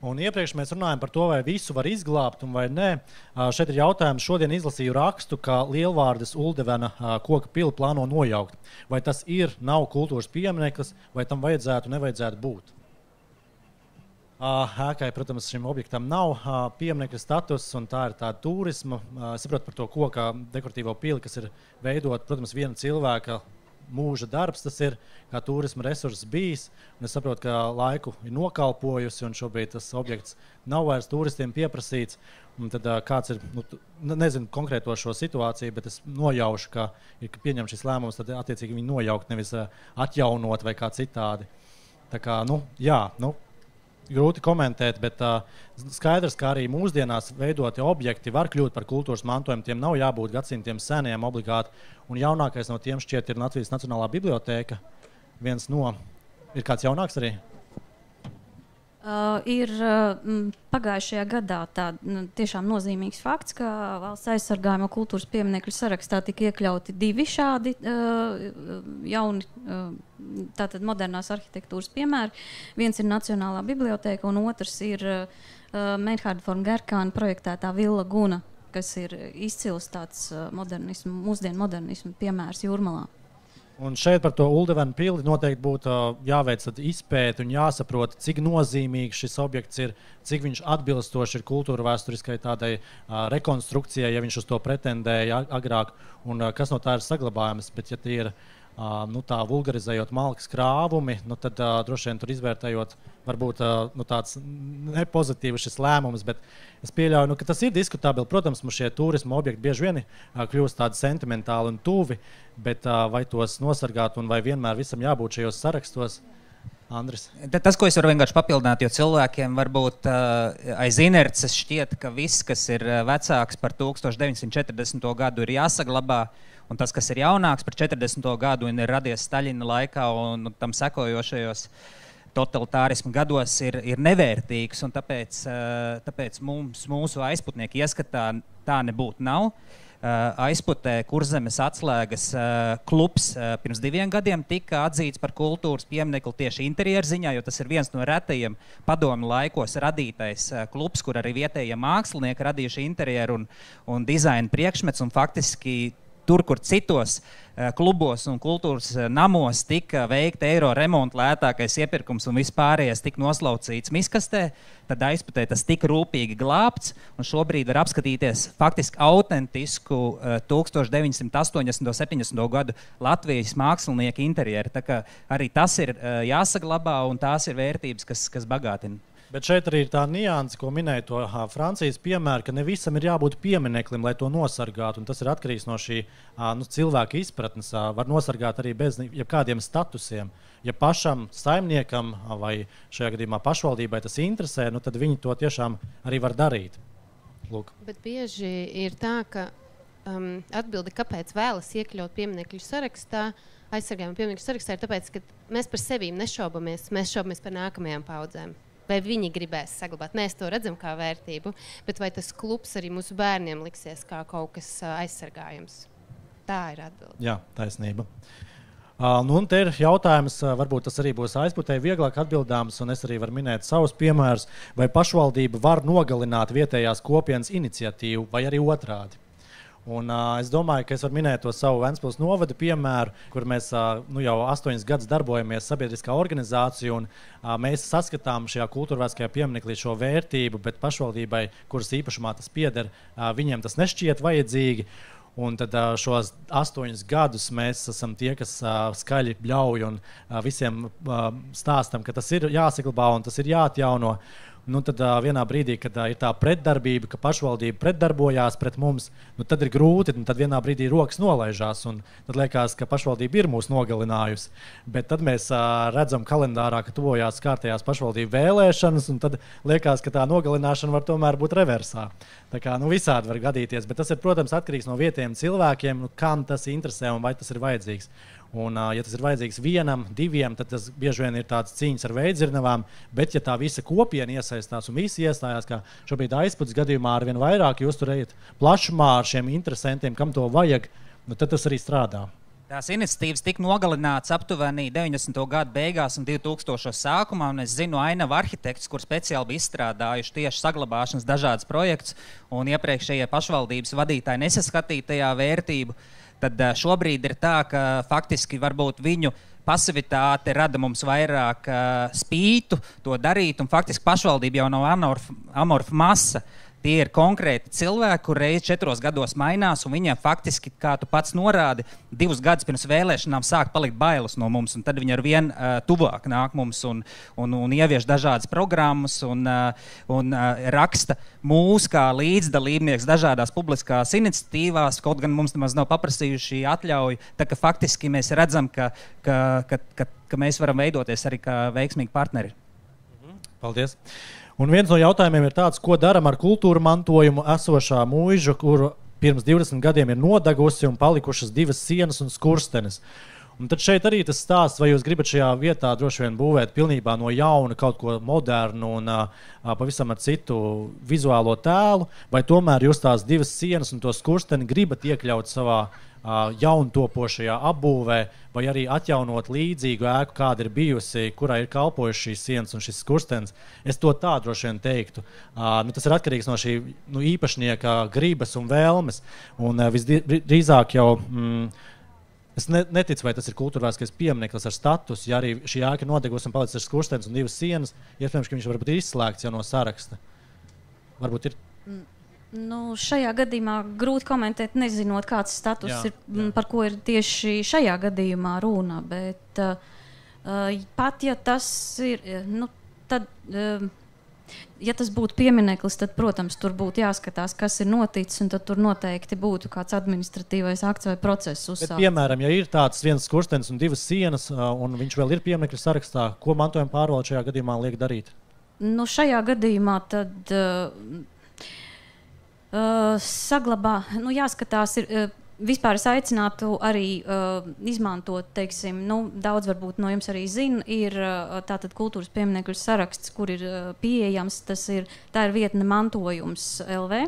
Un iepriekš mēs runājam par to, vai visu var izglābt un vai nē. Šeit ir jautājums. Šodien izlasīju rakstu, ka Lielvārdes Uldevena koka pili plāno nojaukt. Vai tas nav kultūras piemineklis, vai tam nevajadzētu būt? Ēkai, protams, šim objektam nav pieminekļa status, un tā ir tāda turisma. Es saprotu par to koka dekoratīvo pili, kas ir veidot, protams, viena cilvēka mūža darbs, tas ir kā turisma resurss bijis. Un es saprotu, ka laiku ir nokalpojusi, un šobrīd tas objekts nav vairs turistiem pieprasīts. Un tad kāds ir, nezinu konkrēto šo situāciju, bet es nojaušu, ka ir pieņem šis lēmums, tad attiecīgi viņi nojaukt, nevis atjaunot vai kā citādi. Tā kā, grūti komentēt, bet skaidrs, ka arī mūsdienās veidoti objekti var kļūt par kultūras mantojumu. Tiem nav jābūt gadsimtiem seniem obligāti. Un jaunākais no tiem šķiet ir Latvijas Nacionālā bibliotēka. Ir kāds jaunāks arī? Ir pagājušajā gadā tiešām nozīmīgs fakts, ka valsts aizsargājamo kultūras pieminekļu sarakstā tika iekļauti 2 šādi jauni tātad modernās arhitektūras piemēri. Viens ir Nacionālā bibliotēka, un otrs ir Meinharda von Gerkāna projektētā Villa Guna, kas ir izcils tāds mūsdienu modernismu piemērs Jūrmalā. Un šeit par to Uldevenu pili noteikti būtu jāveic izpēti un jāsaprot, cik nozīmīgs šis objekts ir, cik viņš atbilstoši ir kultūra vēsturiskai tādai rekonstrukcijai, ja viņš uz to pretendēja agrāk, un kas no tā ir saglabājams. Bet, ja tie ir tā vulgarizējot malkas krāvumi, tad droši vien tur izvērtējot, varbūt tāds nepozitīvs šis lēmums, bet es pieļauju, ka tas ir diskutabili. Protams, mums šie turisma objekti bieži vien kļūst tādi sentimentāli un tuvi, bet vai tos nosargāt un vai vienmēr visam jābūt šajos sarakstos? Andris. Tas, ko es varu vienkārši papildināt, jo cilvēkiem varbūt aiz inerces šķiet, ka viss, kas ir vecāks par 1940. gadu, ir jāsaglabā, un tas, kas ir jaunāks par 40. gadu un ir radies Staļina laikā un tam sekojošajos totalitārismu gados, ir nevērtīgs, un tāpēc mūsu aizputnieku ieskatā tā nebūtu nav. Aizputē Kurzemes atslēgas klubs pirms 2 gadiem tika atzīts par kultūras pieminekli tieši interjeru ziņā, jo tas ir viens no retajiem padomju laikos radītais klubs, kur arī vietējie mākslinieki radījuši interjeru un dizaina priekšmets, un faktiski tur, kur citos klubos un kultūras namos tika veikta eiro remonta lētākais iepirkums un vispārējais tika noslaucīts miskastē, tad Aizputē tas tika rūpīgi glābts, un šobrīd var apskatīties faktiski autentisku 1980. 70. gadu Latvijas mākslinieka interjeru. Tā kā arī tas ir jāsaglabā, un tās ir vērtības, kas bagātina. Bet šeit arī ir tā nianse, ko minēja to Francijas piemēru, ka ne visam ir jābūt piemineklim, lai to nosargātu. Un tas ir atkarīgs no šī cilvēka izpratnes. Var nosargāt arī bez jebkādiem statusiem. Ja pašam saimniekam vai šajā gadījumā pašvaldībai tas interesē, tad viņi to tiešām arī var darīt. Lūk. Bet bieži ir tā, ka atbildi, kāpēc vēlas iekļaut pieminekļu sarakstā, aizsargājumu pieminekļu sarakstā, ir tāpēc, ka mēs par sevīm nešaubamies, mēs šaubamies par nākamajām paudzēm. Vai viņi gribēs saglabāt. Mēs to redzam kā vērtību, bet vai tas klubs arī mūsu bērniem liksies kā kaut kas aizsargājums? Tā ir atbilde. Jā, taisnība. Un te ir jautājums, varbūt tas arī būs Aizputē vieglāk atbildāms, un es arī varu minēt savus piemērus, vai pašvaldība var nogalināt vietējās kopienas iniciatīvu, vai arī otrādi. Un, es domāju, ka es varu minēt to savu Ventspils novada piemēru, kur mēs jau 8 gadus darbojamies sabiedriskā organizācija, un mēs saskatām šajā kultūrvētskajā pieminekļā šo vērtību, bet pašvaldībai, kuras īpašumā tas pieder, viņiem tas nešķiet vajadzīgi. Un tad šos 8 gadus mēs esam tie, kas skaļi bļauj un visiem stāstam, ka tas ir jāsaglabā un tas ir jāatjauno. Tad vienā brīdī, kad ir tā pretdarbība, ka pašvaldība pretdarbojās pret mums, tad ir grūti, un tad vienā brīdī rokas nolaižās, un tad liekas, ka pašvaldība ir mūs nogalinājusi. Bet tad mēs redzam kalendārā, ka tuvojās kārtējās pašvaldību vēlēšanas, un tad liekas, ka tā nogalināšana var tomēr būt reversā. Tā kā visādi var gadīties, bet tas ir, protams, atkarīgs no vietējiem cilvēkiem, kam tas interesē un vai tas ir vajadzīgs. Un, ja tas ir vajadzīgs 1, 2, tad tas bieži vien ir tāds cīņas ar veidzirnavām, bet ja tā visa kopiena iesaistās un visi iestājās, kā šobrīd Aizputas gadījumā arvien vairāk, jūs tur ejat plašumā ar šiem interesantiem, kam to vajag, tad tas arī strādā. Tās iniciatīvas tika nogalināts aptuveni 90. gadu beigās un 2000. sākumā, un es zinu ainavu arhitektus, kur speciāli bija izstrādājuši tieši saglabāšanas dažādas projektus, un iepriekšējie pašvaldības vadītāji nesaskatīja tajā vērtību. Tad šobrīd ir tā, ka faktiski varbūt viņu pasivitāte rada mums vairāk spītu to darīt, un faktiski pašvaldība jau nav amorfa masa. Tie ir konkrēti cilvēki, kur reiz 4 gados mainās, un viņiem faktiski, kā tu pats norādi, 2 gadus pirms vēlēšanām sāk palikt bailes no mums, un tad viņi ar vien tuvāk nāk mums un ievieš dažādas programmas un raksta mūs kā līdzdalībnieks dažādās publiskās iniciatīvās, kaut gan mums nemaz nav paprasījuši atļauju, tā ka faktiski mēs redzam, ka mēs varam veidoties arī kā veiksmīgi partneri. Paldies! Un viens no jautājumiem ir tāds, ko daram ar kultūra mantojumu esošā mūža, kuru pirms 20 gadiem ir nodegusi un palikušas 2 sienas un skurstenes. Un tad šeit arī tas stāsts, vai jūs gribat šajā vietā droši vien būvēt pilnībā no jauna kaut ko modernu un pavisam ar citu vizuālo tēlu, vai tomēr jūs tās 2 sienas un to skursteni gribat iekļaut savā jauntopošajā apbūvē, vai arī atjaunot līdzīgu ēku, kāda ir bijusi, kurā ir kalpojuši šīs sienas un šis skurstenis. Es to tā droši vien teiktu. Tas ir atkarīgs no šī īpašnieka gribas un vēlmes. Un visdrīzāk jau es neticu, vai tas ir kultūrvēlskais piemineklis ar status, ja arī šī ēka ir nodegusi un palicis ar skurstenis un 2 sienas, iespējams, ka viņš varbūt ir izslēgts jau no saraksta. Varbūt ir... Šajā gadījumā grūti komentēt, nezinot, kāds status ir, par ko ir tieši šajā gadījumā runa. Bet pat ja tas ir, ja tas būtu piemineklis, tad, protams, tur būtu jāskatās, kas ir noticis, un tad tur noteikti būtu kāds administratīvais akts vai process uzsākts. Bet, piemēram, ja ir tāds viens skurstenis un 2 sienas, un viņš vēl ir pieminekļu sarakstā, ko mantojuma pārvalde šajā gadījumā liek darīt? Šajā gadījumā tad... jāskatās, vispār es aicinātu arī izmantot, teiksim, daudz varbūt no jums arī zina, ir tātad kultūras pieminekļu saraksts, kur ir pieejams, tā ir vietne mantojums LV,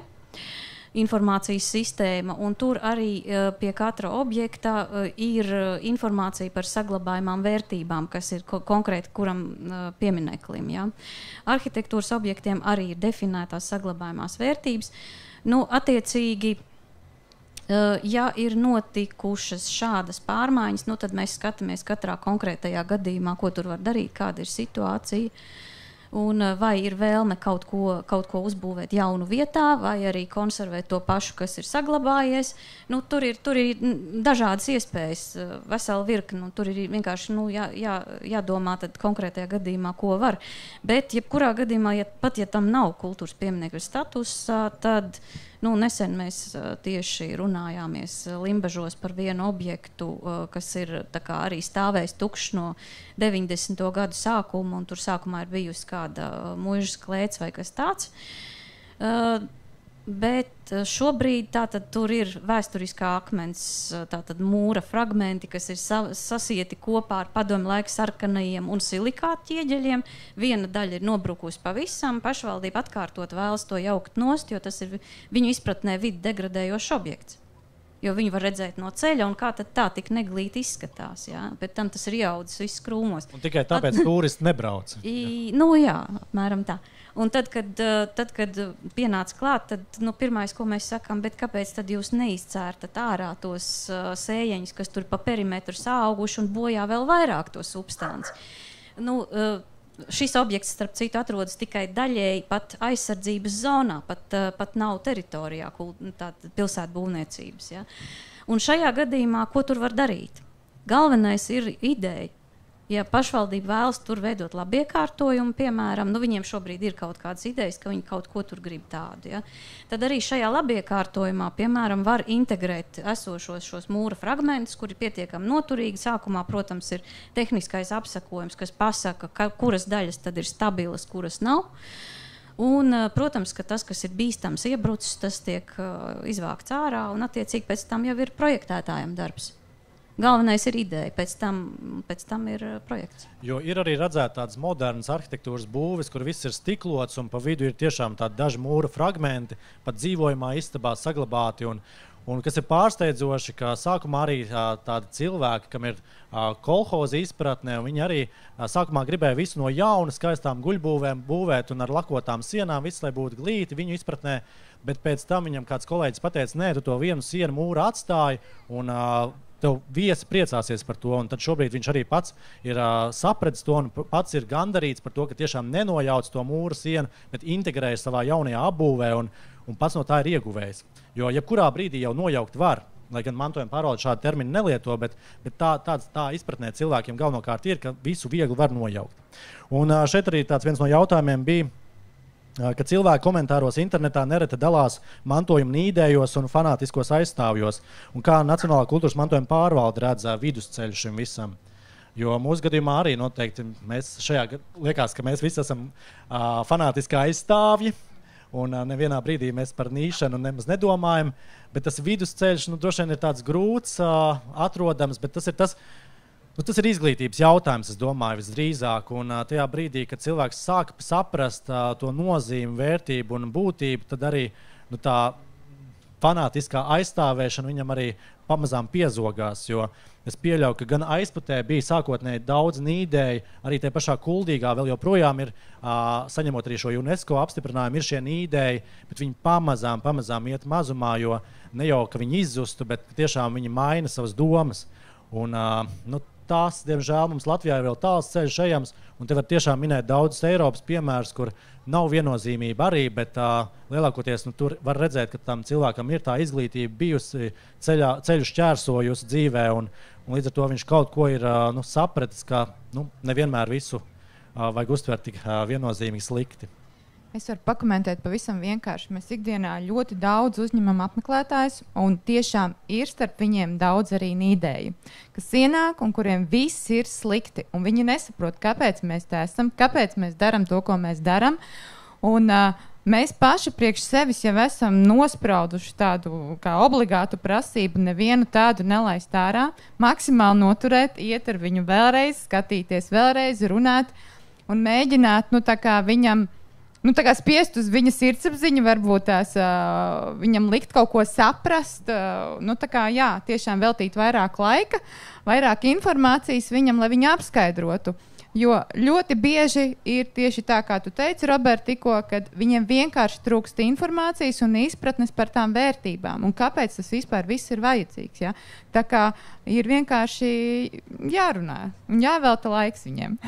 informācijas sistēma, un tur arī pie katra objekta ir informācija par saglabājumām vērtībām, kas ir konkrēti kuram piemineklim. Ja? Arhitektūras objektiem arī ir definētās saglabājumās vērtības. Attiecīgi, ja ir notikušas šādas pārmaiņas, tad mēs skatāmies katrā konkrētajā gadījumā, ko tur var darīt, kāda ir situācija. Un vai ir vēlme kaut ko uzbūvēt jaunu vietā, vai arī konservēt to pašu, kas ir saglabājies. Tur ir dažādas iespējas, vesela virkne. Tur ir vienkārši jādomā tad konkrētajā gadījumā, ko var. Bet jebkurā gadījumā, pat ja tam nav kultūras pieminekļa status, tad nesen mēs tieši runājāmies Limbažos par vienu objektu, kas ir arī stāvējis tukšs no 90. gadu sākuma, un tur sākumā ir bijusi kāda muižas klēts vai kas tāds. Bet šobrīd tur ir vēsturiskā akmens mūra fragmenti, kas ir sasieti kopā ar padomju laika sarkanajiem un silikāta ķieģeļiem. Viena daļa ir nobrukusi pavisam, pašvaldība atkārtot vēlas to jaukt nost, jo tas ir viņu izpratnē vidi degradējošs objekts. Jo viņi var redzēt no ceļa, un kā tad tā tik neglīti izskatās. Ja? Bet tam tas ir ieaudzis viss krūmos. Un tikai tāpēc turisti nebrauc. Jā, apmēram tā. Un tad, kad pienāca klāt, tad pirmais, ko mēs sakām, bet kāpēc tad jūs neizcērtat ārā tos sējeņus, kas tur pa perimetru sāauguši un bojā vēl vairāk to substanci? Šis objekts, starp citu, atrodas tikai daļēji pat aizsardzības zonā, pat nav teritorijā pilsētu būvniecības. Ja? Un šajā gadījumā, ko tur var darīt? Galvenais ir ideja. Ja pašvaldība vēlas tur veidot labiekārtojumu, piemēram, viņiem šobrīd ir kaut kādas idejas, ka viņi kaut ko tur grib tādu. Ja? Tad arī šajā labiekārtojumā, piemēram, var integrēt esošos šos mūra fragmentus, kuri ir pietiekami noturīgi. Sākumā, protams, ir tehniskais apsakojums, kas pasaka, kuras daļas tad ir stabilas, kuras nav. Un, protams, ka tas, kas ir bīstams iebrucis, tas tiek izvākts ārā, un attiecīgi pēc tam jau ir projektētājiem darbs. Galvenais ir ideja, pēc tam ir projekts. Jo ir arī redzēt tādas modernas arhitektūras būves, kur viss ir stiklots un pa vidu ir tiešām tādi daži mūra fragmenti, pat dzīvojumā istabā saglabāti. Un kas ir pārsteidzoši, ka sākumā arī tādi cilvēki, kam ir kolhoza izpratne, viņi arī sākumā gribēja visu no jauna skaistām guļbūvēm būvēt un ar lakotām sienām, viss, lai būtu glīti viņu izpratnē. Bet pēc tam viņam kāds kolēģis pateica, nē, tu to vienu sienu mūru atstāji un tev viesi priecāsies par to, un tad šobrīd viņš arī pats ir sapratis to, un pats ir gandarīts par to, ka tiešām nenojauc to mūra sienu, bet integrējas savā jaunajā apbūvē, un pats no tā ir ieguvējis. Jo jebkurā brīdī jau nojaukt var, lai gan mantojuma pārvalde šādu terminu nelieto, bet tā izpratnē cilvēkiem galvenokārt ir, ka visu viegli var nojaukt. Un šeit arī tāds viens no jautājumiem bija, ka cilvēki komentāros internetā nereti dalās mantojuma nīdējos un fanātiskos aizstāvjos, un kā Nacionālā kultūras mantojuma pārvalde redz vidusceļu šim visam. Jo mūsu gadījumā arī noteikti liekas, ka mēs visi esam fanātiski aizstāvji, un nevienā brīdī mēs par nīšanu nemaz nedomājam, bet tas vidusceļš droši vien ir tāds grūts, atrodams, bet tas ir izglītības jautājums, es domāju, visdrīzāk. Un tajā brīdī, kad cilvēks sāk saprast to nozīmi, vērtību un būtību, tad arī tā fanātiskā aizstāvēšana viņam arī pamazām piezogās. Jo es pieļauju, ka gan aizputē bija sākotnēji daudz nīdēji, arī tie pašā Kuldīgā vēl joprojām ir, saņemot arī šo UNESCO apstiprinājumu, ir šie nīdēji, bet viņi pamazām iet mazumā, jo ne jau, ka viņi izzustu, bet tiešām viņi maina savas domas. Un, tās, diemžēl, mums Latvijā ir vēl tāls ceļš ejams, un te var tiešām minēt daudzus Eiropas piemērus, kur nav viennozīmība arī, bet lielākoties tur var redzēt, ka tam cilvēkam ir tā izglītība bijusi ceļu šķērsojusi dzīvē, un līdz ar to viņš kaut ko ir sapratis, ka nevienmēr visu vajag uztvert tik viennozīmīgi slikti. Es varu pakomentēt pavisam vienkārši. Mēs ikdienā ļoti daudz uzņemam apmeklētājus, un tiešām ir starp viņiem daudz arī nīdēju, kas ienāk un kuriem viss ir slikti. Un viņi nesaprot, kāpēc mēs tā esam, kāpēc mēs darām to, ko mēs darām. Un mēs paši priekš sevis jau esam nosprauduši tādu kā obligātu prasību nevienu tādu nelaist ārā, maksimāli noturēt, iet ar viņu vēlreiz, skatīties vēlreiz, runāt un mēģināt tā kā viņam tā kā spiest uz viņa sirdsapziņu, varbūt tās viņam likt kaut ko saprast, tā kā, jā, tiešām veltīt vairāk laika, vairāk informācijas viņam, lai viņu apskaidrotu. Jo ļoti bieži ir tieši tā, kā tu teici, Robert, tikko, kad viņiem vienkārši trūkst informācijas un izpratnes par tām vērtībām, un kāpēc tas vispār viss ir vajadzīgs. Ja? Tā kā ir vienkārši jārunā un jāvelta laiks viņiem.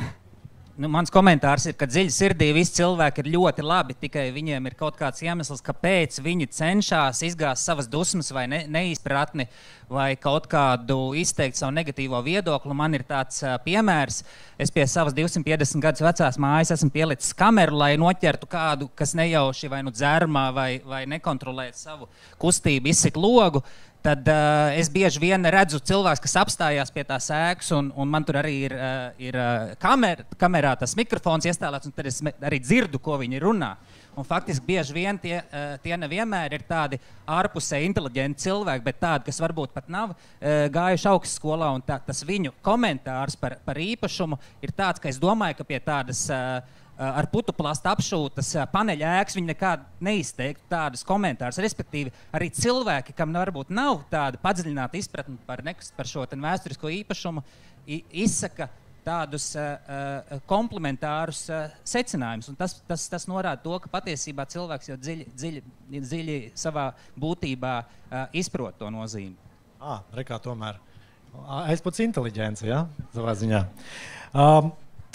Mans komentārs ir, ka dziļi sirdī visi cilvēki ir ļoti labi, tikai viņiem ir kaut kāds iemesls, kāpēc viņi cenšas izgāzt savas dusmas vai neizpratni vai kaut kādu izteikt savu negatīvo viedokli. Man ir tāds piemērs. Es pie savas 250 gadus vecās mājas esmu pielicis kameru, lai noķertu kādu, kas nejauši vai dzermā vai nekontrolē savu kustību, izsit logu. Tad es bieži vien redzu cilvēks, kas apstājās pie tās ēkas, un man tur arī ir kamerā tas mikrofons iestālēts, un tad es arī dzirdu, ko viņi runā. Un faktiski bieži vien tie nevienmēr ir tādi ārpusē inteliģenti cilvēki, bet tādi, kas varbūt pat nav gājuši augstskolā, un tas viņu komentārs par īpašumu ir tāds, ka es domāju, ka pie tādas ar putuplastu apšūtas paneļa ēkas viņi nekād neizteiktu tādus komentārus. Respektīvi, arī cilvēki, kam varbūt nav tāda padziļināta izpratne par šo vēsturisko īpašumu, izsaka tādus komplementārus secinājumus. Un tas norāda to, ka patiesībā cilvēks jau dziļi savā būtībā izprot to nozīmi. Rekā tomēr aizputs inteliģence, ja? Savā ziņā.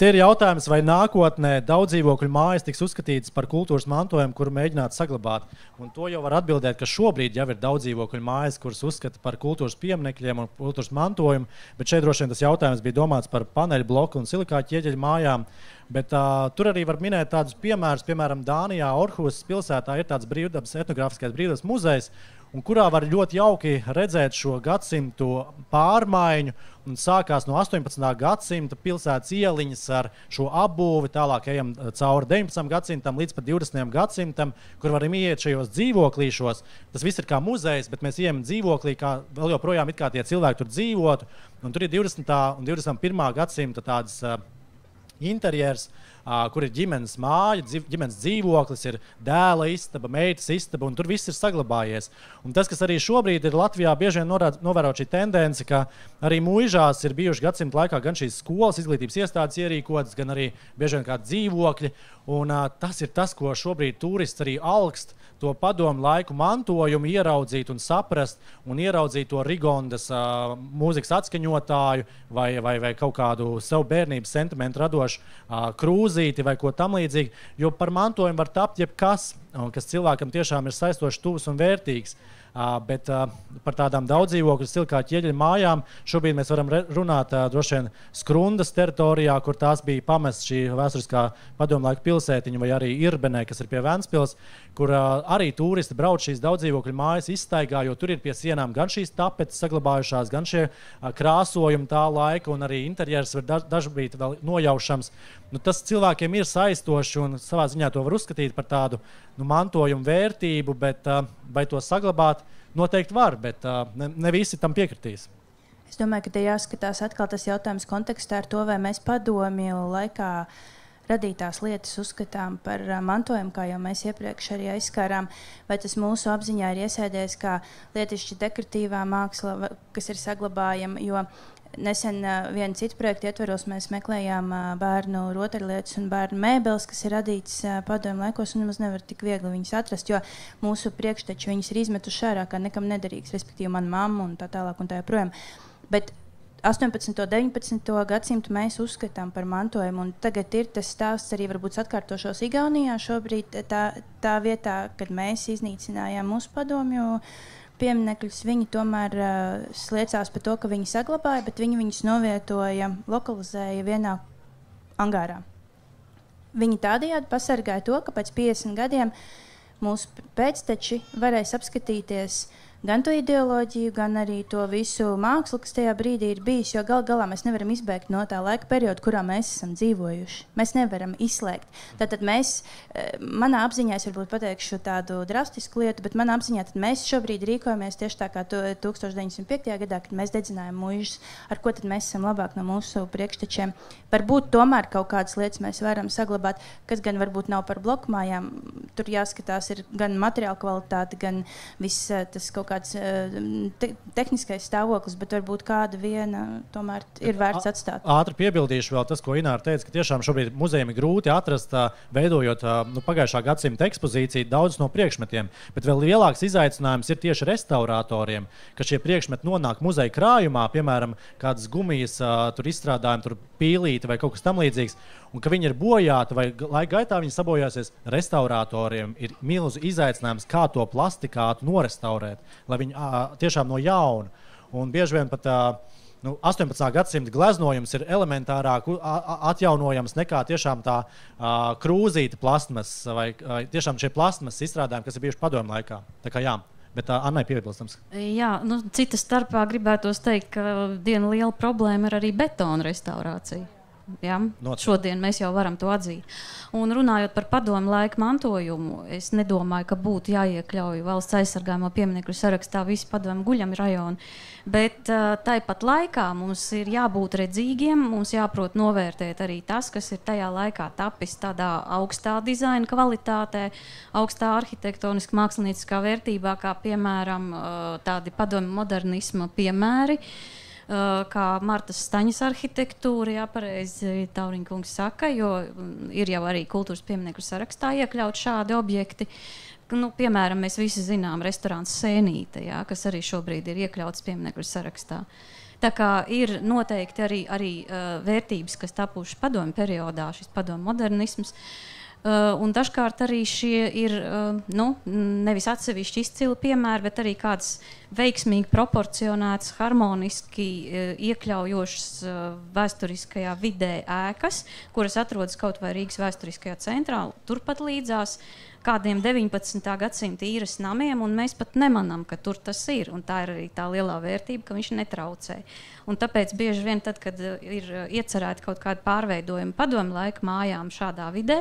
Te ir jautājums, vai nākotnē daudzdzīvokļu mājas tiks uzskatītas par kultūras mantojumu, kuru mēģināt saglabāt. Un to jau var atbildēt, ka šobrīd jau ir daudzdzīvokļu mājas, kuras uzskata par kultūras pieminekļiem un kultūras mantojumu, bet šeit droši vien tas jautājums bija domāts par paneļu bloku un silikātu ķieģeļu mājām. Bet tur arī var minēt tādus piemērus, piemēram, Dānijā, Orhusas pilsētā ir tāds etnogrāfiskais brīvdabas muzejs, un kurā var ļoti jauki redzēt šo gadsimtu pārmaiņu, un sākās no 18. gadsimta pilsētas ieliņas ar šo apbūvi, tālāk ejam cauri 19. gadsimtam līdz pat 20. gadsimtam, kur varam iet šajos dzīvoklīšos. Tas viss ir kā muzejs, bet mēs ejam dzīvoklī, kā vēl joprojām it kā tie cilvēki tur dzīvotu, un tur ir 20. un 21. gadsimta tādas interjers, kur ir ģimenes māja, ģimenes dzīvoklis, ir dēla istaba, meitas istaba, un tur viss ir saglabājies. Un tas, kas arī šobrīd ir Latvijā, bieži vien novērot šī tendence, ka arī mūžās ir bijuši gadsimtu laikā gan šīs skolas, izglītības iestādes ierīkotas, gan arī bieži vien kādi dzīvokļi. Un tas ir tas, ko šobrīd turists arī alkst, to padomu laiku mantojumu ieraudzīt un saprast, un ieraudzīt to Rigondas mūzikas atskaņotāju vai kaut kādu sev bērnības sentimentu radošu krūzīti vai ko tam līdzīgi, jo par mantojumu var tapt jebkas, kas cilvēkam tiešām ir saistoši tuvs un vērtīgs. Bet par tādām daudzdzīvokļu stilu kā ķieģeļu mājām šobrīd mēs varam runāt droši vien Skrundas teritorijā, kur tās bija pamest šī vēsturiskā padomlaika pilsētiņa, vai arī Irbenē, kas ir pie Ventspils, kur arī turisti brauc šīs daudzdzīvokļu mājas izstaigā, jo tur ir pie sienām gan šīs tapetes saglabājušās, gan šie krāsojumi tā laika, un arī interjers var dažbrīd vēl nojaušams. Tas cilvēkiem ir saistoši, un savā ziņā to var uzskatīt par tādu mantojumu vērtību, bet vai to saglabāt noteikti var, bet ne visi tam piekritīs. Es domāju, ka te jāskatās atkal tas jautājums kontekstā ar to, vai mēs padomju laikā radītās lietas uzskatām par mantojumu, kā jau mēs iepriekš arī aizskārām, vai tas mūsu apziņā ir iesēdējis kā lietišķi dekoratīvā māksla, kas ir saglabājama, jo nesen vienu citu projektu ietveros mēs meklējām bērnu rotaļlietas un bērnu mēbeles, kas ir radītas padomju laikos, un nemaz nevar tik viegli viņus atrast, jo mūsu priekšteči viņus ir izmetuši ārā, kā nekam nederīgs, respektīvi mana mamma un tā tālāk un tā joprojām. Bet 18. un 19. gadsimtu mēs uzskatām par mantojumu, un tagad ir tas stāsts arī varbūt atkārtošos Igaunijā šobrīd tā vietā, kad mēs iznīcinājām mūsu padomju pieminekļus, viņi tomēr sliecās par to, ka viņi saglabāja, bet viņi viņus novietoja, lokalizēja vienā angārā. Viņi tādējādi pasargāja to, ka pēc 50 gadiem mūsu pēcteči varēs apskatīties gan to ideoloģiju, gan arī to visu mākslu, kas tajā brīdī ir bijis, jo gal galā mēs nevaram izbēgt no tā laika perioda, kurā mēs esam dzīvojuši. Mēs nevaram izslēgt. Tātad mēs, manā apziņā, es varbūt pateikšu tādu drastisku lietu, bet manā apziņā tad mēs šobrīd rīkojamies tieši tā kā 1905. gadā, kad mēs dedzinājām muižas, ar ko tad mēs esam labāk no mūsu priekštečiem. Varbūt tomēr kaut kādas lietas mēs varam saglabāt, kas gan varbūt nav par blokmājām. Tur jāskatās ir gan materiāla kvalitāte, gan viss tas kaut kāds tehniskais stāvoklis, bet varbūt kāda viena tomēr ir vērts atstāt. Ātri piebildīšu vēl tas, ko Ināra teica, ka tiešām šobrīd muzejiem ir grūti atrast, veidojot pagājušā gadsimta ekspozīciju daudz no priekšmetiem, bet vēl lielāks izaicinājums ir tieši restauratoriem, ka šie priekšmeti nonāk muzeja krājumā, piemēram, kādas gumijas tur izstrādājumi, tur pīlīti vai kaut kas tam līdzīgs, un ka viņi ir bojāti vai laika gaitā viņi sabojāsies, restauratoriem ir milzu izaicinājums, kā to plastikātu norestaurēt, lai viņi tiešām no jauna. Un bieži vien pat 18. gadsimta gleznojums ir elementārāk atjaunojams nekā tiešām tā krūzīta plastmas vai tiešām šie plastmas izstrādājumi, kas ir bijuši padomju laikā. Tā kā jā. Bet Annai piebilstams. Jā, cita starpā gribētos teikt, ka viena liela problēma ir arī betona restaurācija. Ja? Šodien mēs jau varam to atzīt. Un runājot par padomu laiku mantojumu, es nedomāju, ka būtu jāiekļauj valsts aizsargājamo pieminekļu sarakstā visi padomu guļami rajoni. Bet tāpat laikā mums ir jābūt redzīgiem, mums jāprot novērtēt arī tas, kas ir tajā laikā tapis tādā augstā dizaina kvalitātē, augstā arhitektoniski mākslinieciskā vērtībā, kā piemēram tādi padomu modernisma piemēri, kā Martas Staņas arhitektūra, jā, pareizi Tauriņkungs saka, jo ir jau arī kultūras pieminekļu sarakstā iekļaut šādi objekti. Piemēram, mēs visi zinām restorāns Sēnīte, jā, kas arī šobrīd ir iekļauts pieminekļu sarakstā. Tā kā ir noteikti arī vērtības, kas tapušas padomju periodā, šis padomju modernisms. Un dažkārt arī šie ir nevis atsevišķi izcili piemēri, bet arī kāds veiksmīgi proporcionēts, harmoniski iekļaujošs vēsturiskajā vidē ēkas, kuras atrodas kaut vai Rīgas vēsturiskajā centrā, turpat līdzās kādiem 19. gadsimta īres namiem, un mēs pat nemanām, ka tur tas ir. Un tā ir arī tā lielā vērtība, ka viņš netraucē. Un tāpēc bieži vien tad, kad ir iecerēti kaut kādi pārveidojumi padomju laika mājām šādā vidē,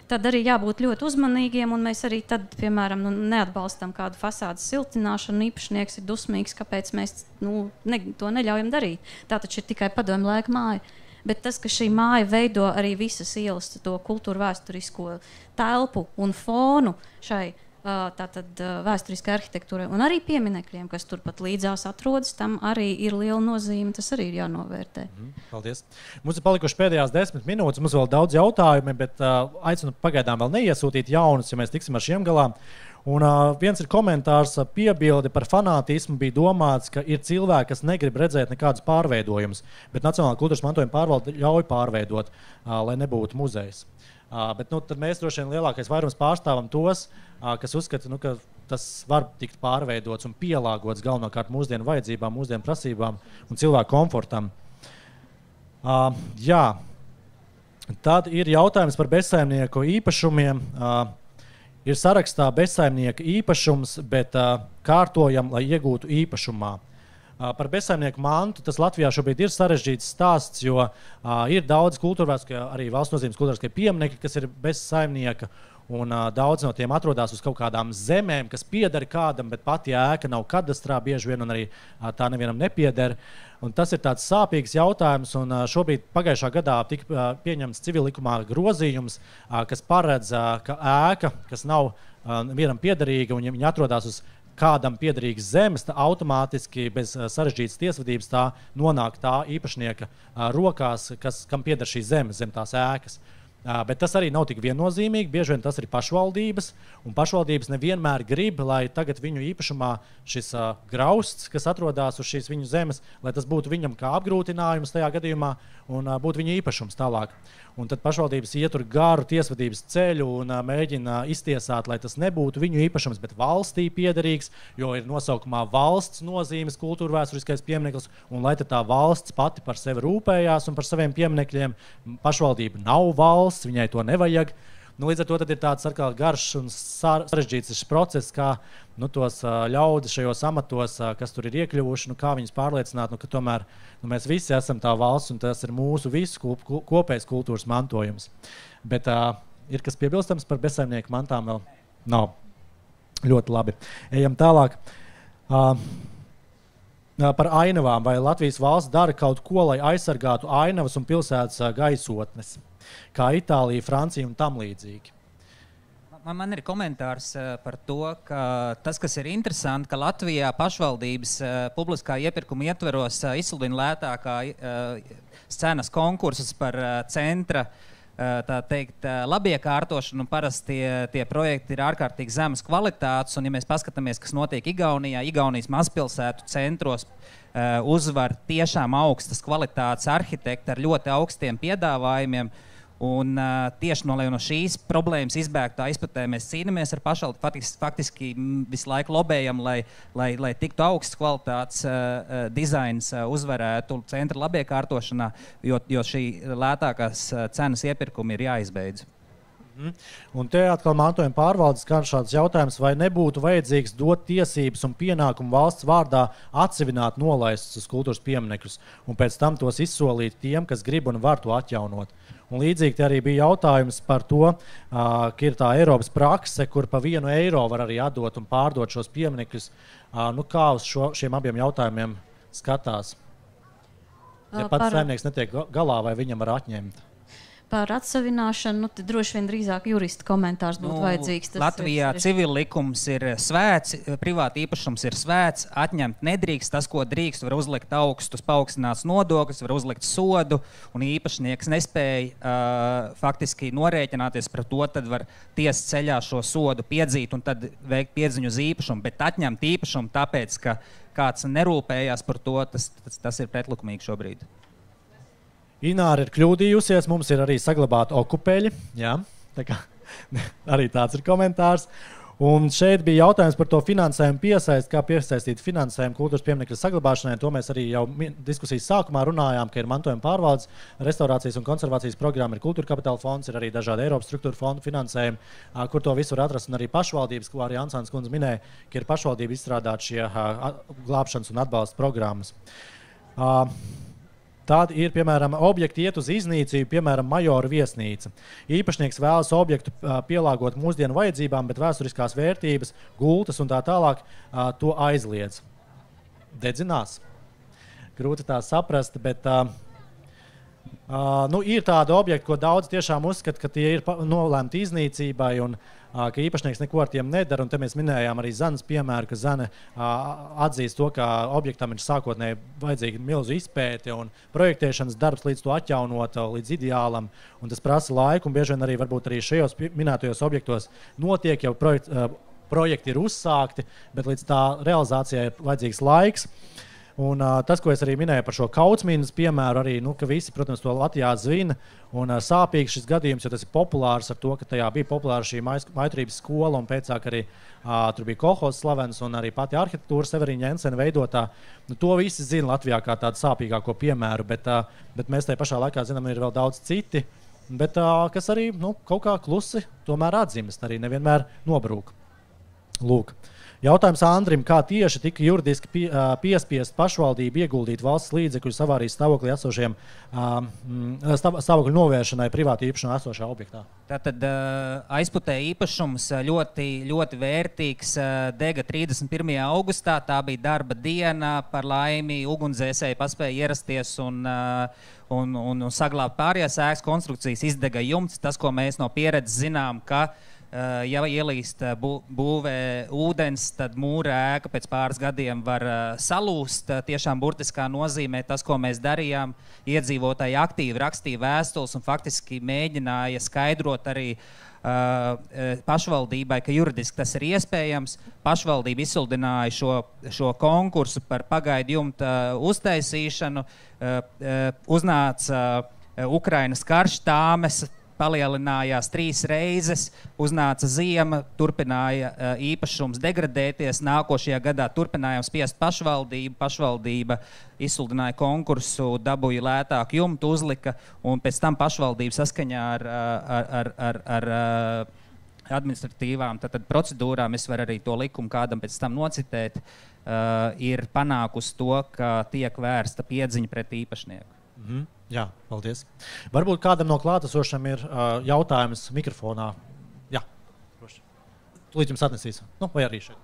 tad arī jābūt ļoti uzmanīgiem, un mēs arī tad, piemēram, neatbalstam kādu fasādes siltināšanu, īpašnieks ir dusmīgs, kāpēc mēs to neļaujam darīt. Tā taču ir tikai padomju laika māja. bet tas, ka šī māja veido arī visas ielas to kultūru vēsturisko telpu un fonu šai tātad vēsturiskai arhitektūrai un arī pieminekļiem, kas turpat līdzās atrodas, tam arī ir liela nozīme, tas arī ir jānovērtē. Paldies. Mums ir palikuši pēdējās 10 minūtes, mums vēl daudz jautājumi, bet aicinu pagaidām vēl neiesūtīt jaunus, ja mēs tiksim ar šiem galā. Un viens ir komentārs, piebilde par fanātismu bija domāts, ka ir cilvēki, kas negrib redzēt nekādus pārveidojumus, bet Nacionālā kultūras mantojuma pārvalde ļauj pārveidot, lai nebūtu muzejs. Bet tad mēs droši vien lielākais vairums pārstāvam tos, kas uzskata, ka tas var tikt pārveidots un pielāgots galvenokārt mūsdienu vajadzībām, mūsdienu prasībām un cilvēku komfortam. Jā. Tad ir jautājums par bezsaimnieku īpašumiem. Ir sarakstā bezsaimnieka īpašums, bet kārtojam, lai iegūtu īpašumā. Par bezsaimnieku mantu tas Latvijā šobrīd ir sarežģīts stāsts, jo ir daudz kultūrvēstiskie, arī valsts nozīmes kultūrvēstiskie pieminekļi, kas ir bez saimnieka, un daudz no tiem atrodas uz kaut kādām zemēm, kas pieder kādam, bet pati ēka nav kadastrā bieži vien, un arī tā nevienam nepieder. Un tas ir tāds sāpīgs jautājums, un šobrīd pagājušā gadā tika pieņemts civilikumā grozījums, kas paredz, ka ēka, kas nav vienam piederīga, un ja viņi atrodas uz kādam piederīgas zemes, tā automātiski bez sarežģītas tiesvedības tā nonāk tā īpašnieka rokās, kam pieder šī zeme zem tās ēkas. Bet tas arī nav tik viennozīmīgi. Bieži vien tas ir pašvaldības, un pašvaldības nevienmēr grib, lai tagad viņu īpašumā šis grausts, kas atrodas uz šīs viņu zemes, lai tas būtu viņam kā apgrūtinājums tajā gadījumā un būtu viņa īpašums tālāk. Un tad pašvaldības ietur garu tiesvedības ceļu un mēģina iztiesāt, lai tas nebūtu viņu īpašums, bet valstī piederīgs, jo ir nosaukumā valsts nozīmes kultūrvēsturiskais piemineklis, un lai tā valsts pati par sevi rūpējās un par saviem pieminekļiem, pašvaldība nav valsts, viņai to nevajag. Līdz ar to ir tāds garš un sarežģīts šis process, kā tos ļaudis šajos amatos, kas tur ir iekļuvuši, kā viņus pārliecināt, ka tomēr mēs visi esam tā valsts un tas ir mūsu visu kopējs kultūras mantojums. Bet ir kas piebilstams par bezsaimnieku mantām vēl? Nav. Ļoti labi. Ejam tālāk. Par ainavām. Vai Latvijas valsts dara kaut ko, lai aizsargātu ainavas un pilsētas gaisotnes? Kā Itālija, Francija un tam līdzīgi. Man ir komentārs par to, ka tas, kas ir interesanti, ka Latvijā pašvaldības publiskā iepirkuma ietveros izsludina lētākā cenas konkursus par centra labiekārtošanu. Parasti tie projekti ir ārkārtīgi zemes kvalitātes, un ja mēs paskatāmies, kas notiek Igaunijā, Igaunijas mazpilsētu centros uzvar tiešām augstas kvalitātes arhitekti ar ļoti augstiem piedāvājumiem. Un tieši no šīs problēmas izbēgtā izpratē mēs cīnāmies ar pašvaldību. Faktiski visu laiku lobējam, lai tiktu augsts kvalitātes dizains uzvarētu centra labiekārtošanā, jo šī lētākās cenas iepirkumi ir jāizbeidz. Un te atkal mantojuma pārvaldes skan šāds jautājums, vai nebūtu vajadzīgs dot tiesības un pienākumu valsts vārdā atsevināt nolaistus uz kultūras pieminekļus un pēc tam tos izsolīt tiem, kas grib un var to atjaunot. Un līdzīgi arī bija jautājums par to, ka ir tā Eiropas prakse, kur pa 1 eiro var arī atdot un pārdot šos pieminekļus. Kā uz šiem abiem jautājumiem skatās? Ja pats saimnieks netiek galā, vai viņam var atņemt? Par atsavināšanu, tad droši vien drīzāk jurista komentārs būtu vajadzīgs. Latvijā civila likums ir svēts, privāta īpašums ir svēts, atņemt nedrīkst. Tas, ko drīkst, var uzlikt augstus paaugstināts nodokļus, var uzlikt sodu, un īpašnieks nespēja faktiski norēķināties par to, tad var tiesas ceļā šo sodu piedzīt un tad veikt piedziņu uz īpašumu, bet atņemt īpašumu tāpēc, ka kāds nerūpējās par to, tas ir pretlikumīgi šobrīd. Ināra ir kļūdījusies, mums ir arī saglabāti okupeļi. Jā, arī tāds ir komentārs. Un šeit bija jautājums par to finansējumu piesaisti, kā piesaistīt finansējumu kultūras pieminekļu saglabāšanai. To mēs arī jau diskusijas sākumā runājām, ka ir mantojuma pārvaldes, restaurācijas un konservācijas programma, ir kultūra kapitāla fonds, ir arī dažādi Eiropas struktūra fondu finansējumi, kur to visu var atrast, un arī pašvaldības, ko arī Ansāns kundze minēja, ka ir pašvaldība izstrādāt šie glābšanas un atbalsta programmas. Tādi ir, piemēram, objekti iet uz iznīcību, piemēram, Majora viesnīca. Īpašnieks vēlas objektu pielāgot mūsdienu vajadzībām, bet vēsturiskās vērtības, gultas un tā tālāk to aizliedz. Dedzinās. Grūti tā saprast, bet Ir tādi objekti, ko daudz tiešām uzskata, ka tie ir nolēmti iznīcībai un ka īpašnieks neko ar tiem nedara. Un te mēs minējām arī Zanes piemēru, ka Zane atzīst to, ka objektam ir sākotnēji vajadzīga milzu izpēte un projektēšanas darbs līdz to atjaunot līdz ideālam. Un tas prasa laiku, un bieži vien arī varbūt arī šajos minētajos objektos notiek, jau projekti ir uzsākti, bet līdz tā realizācijai ir vajadzīgs laiks. Un tas, ko es arī minēju par šo Kaucmīnas piemēru, arī, ka visi, protams, to Latvijā zvina, un sāpīgs šis gadījums, jo tas ir populārs ar to, ka tajā bija populāra šī maiturības skola, un pēcāk arī tur bija kolhozs slavens, un arī pati arhitektūra Severīna Jensena veidotā. To visi zina Latvijā kā tādu sāpīgāko piemēru, bet mēs tajā pašā laikā zinām, ir vēl daudz citi, bet kas arī kaut kā klusi tomēr atzīmest, arī nevienmēr nobrūk. Lūk. Jautājums Andrim, kā tieši tika juridiski piespiest pašvaldību ieguldīt valsts līdzekļus avārijas stāvoklī esošiem stāvokļu novēršanai privāti īpašumā esošā objektā? Tātad aizputē īpašums ļoti, ļoti vērtīgs dega 31. augustā. Tā bija darba diena, par laimi ugunsdzēsēji paspēja ierasties un saglābt pārējās ēkas konstrukcijas, izdega jumts. Tas, ko mēs no pieredzes zinām, ka ja ielīst būvē ūdens, tad mūra ēka pēc pāris gadiem var salūst. Tiešām burtiskā nozīmē tas, ko mēs darījām. Iedzīvotāji aktīvi rakstīja vēstules un faktiski mēģināja skaidrot arī pašvaldībai, ka juridiski tas ir iespējams. Pašvaldība izsludināja šo konkursu par pagaidu jumta uztaisīšanu. Uznāca Ukrainas karš, tāmes palielinājās 3 reizes, uznāca ziema, turpināja īpašums degradēties. Nākošajā gadā turpinājām spiest pašvaldību. Pašvaldība izsludināja konkursu, dabūja lētāku jumtu, uzlika, un pēc tam pašvaldība saskaņā ar administratīvām procedūrām, es varu arī to likumu kādam pēc tam nocitēt, ir panākusi to, ka tiek vērsta piedziņa pret īpašnieku. Jā, paldies. Varbūt kādam no klātesošiem ir jautājums mikrofonā. Jā, droši. Līdz jums atnesīs. Vai arī šeit.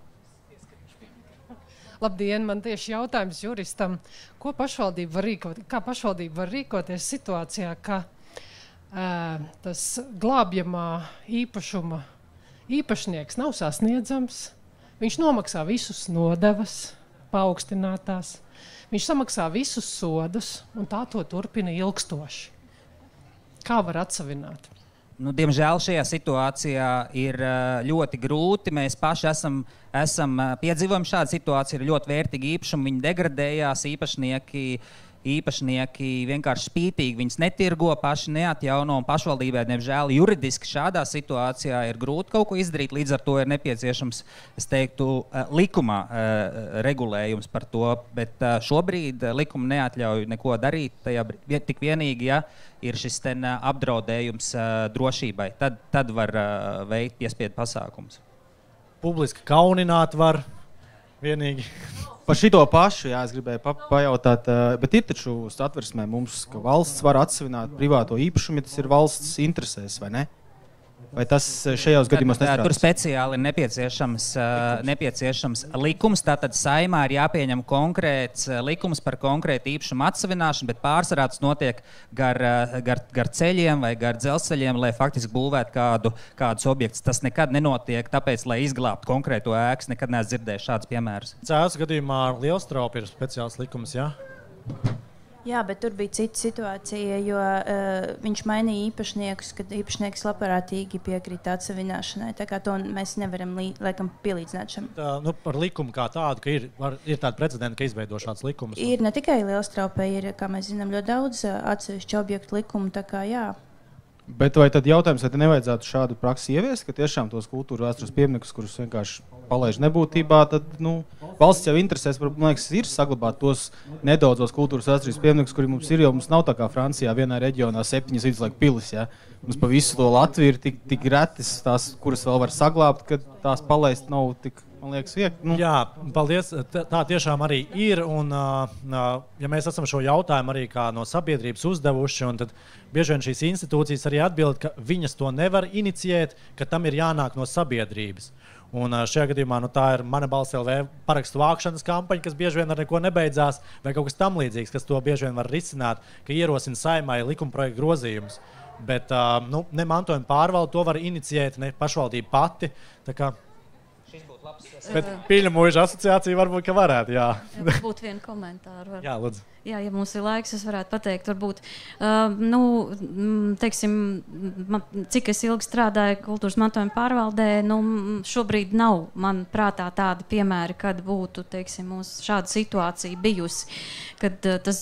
Labdien, man tieši jautājums juristam. Kā pašvaldība var rīkoties situācijā, ka tas glābjamā īpašuma īpašnieks nav sasniedzams, viņš nomaksā visus nodevas, paaugstinātās, viņš samaksā visus sodus, un tā to turpina ilgstoši. Kā var atsavināt? Diemžēl šajā situācijā ir ļoti grūti. Mēs paši esam piedzīvojumi šādu situāciju. Ir ļoti vērtīgi īpašumi, viņi degradējās, īpašnieki vienkārši spītīgi viņus netirgo, paši neatjauno, un pašvaldībai, diemžēl, juridiski šādā situācijā ir grūti kaut ko izdarīt. Līdz ar to ir nepieciešams, es teiktu, likumā regulējums par to, bet šobrīd likuma neatļauj neko darīt. Tik vienīgi, ja ir šis apdraudējums drošībai, tad var veikt piespiedu pasākumus. Publiski kaunināt var vienīgi. Par šito pašu, es gribēju pajautāt, bet ir taču satversmē mums, ka valsts var atsavināt privāto īpašumu, ja tas ir valsts interesēs, vai ne? Vai tas šajos gadījumos nestrādās? Tur speciāli ir nepieciešams likums. Tātad Saeimā ir jāpieņem konkrēts likums par konkrētu īpašumu atsavināšanu, bet pārsvarā tas notiek gar ceļiem vai gar dzelzceļiem, lai faktiski būvētu kādus objektus. Tas nekad nenotiek, tāpēc, lai izglābtu konkrēto ēkas, nekad neesmu dzirdējis šādus piemērus. Cēlas gadījumā ar Lielstraupi ir speciāls likums, jā? Jā, bet tur bija cita situācija, jo viņš mainīja īpašniekus, kad īpašnieks labprātīgi piekrita atsavināšanai. Tā kā to mēs nevaram laikam pielīdzināt šam. Par likumu kā tādu, ka ir tāda precedenta, ka izveido šāds likums? Ir ne tikai Lielstraupē, ir, kā mēs zinām, ļoti daudz atsevišķu objektu likumu, tā kā jā. Bet vai tad jautājums, vai te nevajadzētu šādu praksi ieviest, ka tiešām tos kultūra vēstures pieminekļus, kurus vienkārši palaiž nebūtībā, tad valsts jau interesēs, man liekas, ir saglabāt tos nedaudzos kultūras vēstures pieminekļus, kuri mums ir, jo mums nav tā kā Francijā vienā reģionā 7 viduslaiku pilis, ja? Mums pa visu to Latviju ir tik retas tās, kuras vēl var saglābt, ka tās palaist nav tik, man liekas, Jā, paldies. Tā tiešām arī ir. Un, ja mēs esam šo jautājumu arī kā no sabiedrības uzdevuši, un tad bieži vien šīs institūcijas arī atbild, ka viņas to nevar inicijēt, ka tam ir jānāk no sabiedrības. Un šajā gadījumā tā ir Mana balss LV parakstu vākšanas kampaņa, kas bieži vien ar neko nebeidzās, vai kaut kas tam līdzīgs, kas to bieži vien var risināt, ka ierosina Saeimai likumprojektu grozījumus. Bet ne mantojuma pārvalde to var inicijēt, ne pašvaldība pati. Tā kā bet Pīļu mūža asociācija varbūt, ka varētu, jā. Būtu viena komentāra. Jā, lūdzu. Jā, ja mums ir laiks, es varētu pateikt, varbūt, teiksim, cik es ilgi strādāju kultūras mantojuma pārvaldē, šobrīd nav man prātā tādi piemēri, kad būtu, teiksim, mums šāda situācija bijusi, kad tas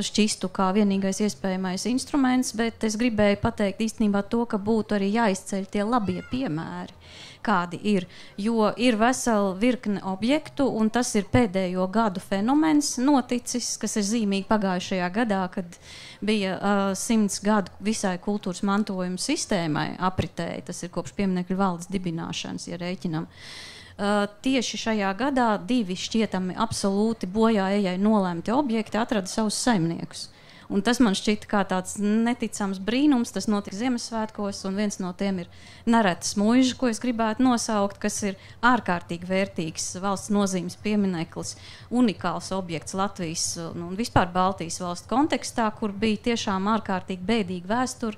šķistu kā vienīgais iespējamais instruments, bet es gribēju pateikt īstenībā to, ka būtu arī jāizceļ tie labie piemēri, kādi ir, jo ir vesela virkne objektu, un tas ir pēdējo gadu fenomens noticis, kas ir zīmīgi pagājušajā gadā, kad bija 100 gadu visai kultūras mantojuma sistēmai apritēja, tas ir kopš pieminekļu valdes dibināšanas, ja rēķinam. Tieši šajā gadā 2 šķietami absolūti bojā ejai nolēmti objekti atrada savus saimniekus. Un tas man šķita kā tāds neticams brīnums, tas notika Ziemassvētkos, un viens no tiem ir Neretas muiža, ko es gribētu nosaukt, kas ir ārkārtīgi vērtīgs valsts nozīmes piemineklis, unikāls objekts Latvijas un vispār Baltijas valstu kontekstā, kur bija tiešām ārkārtīgi bēdīga vēsture,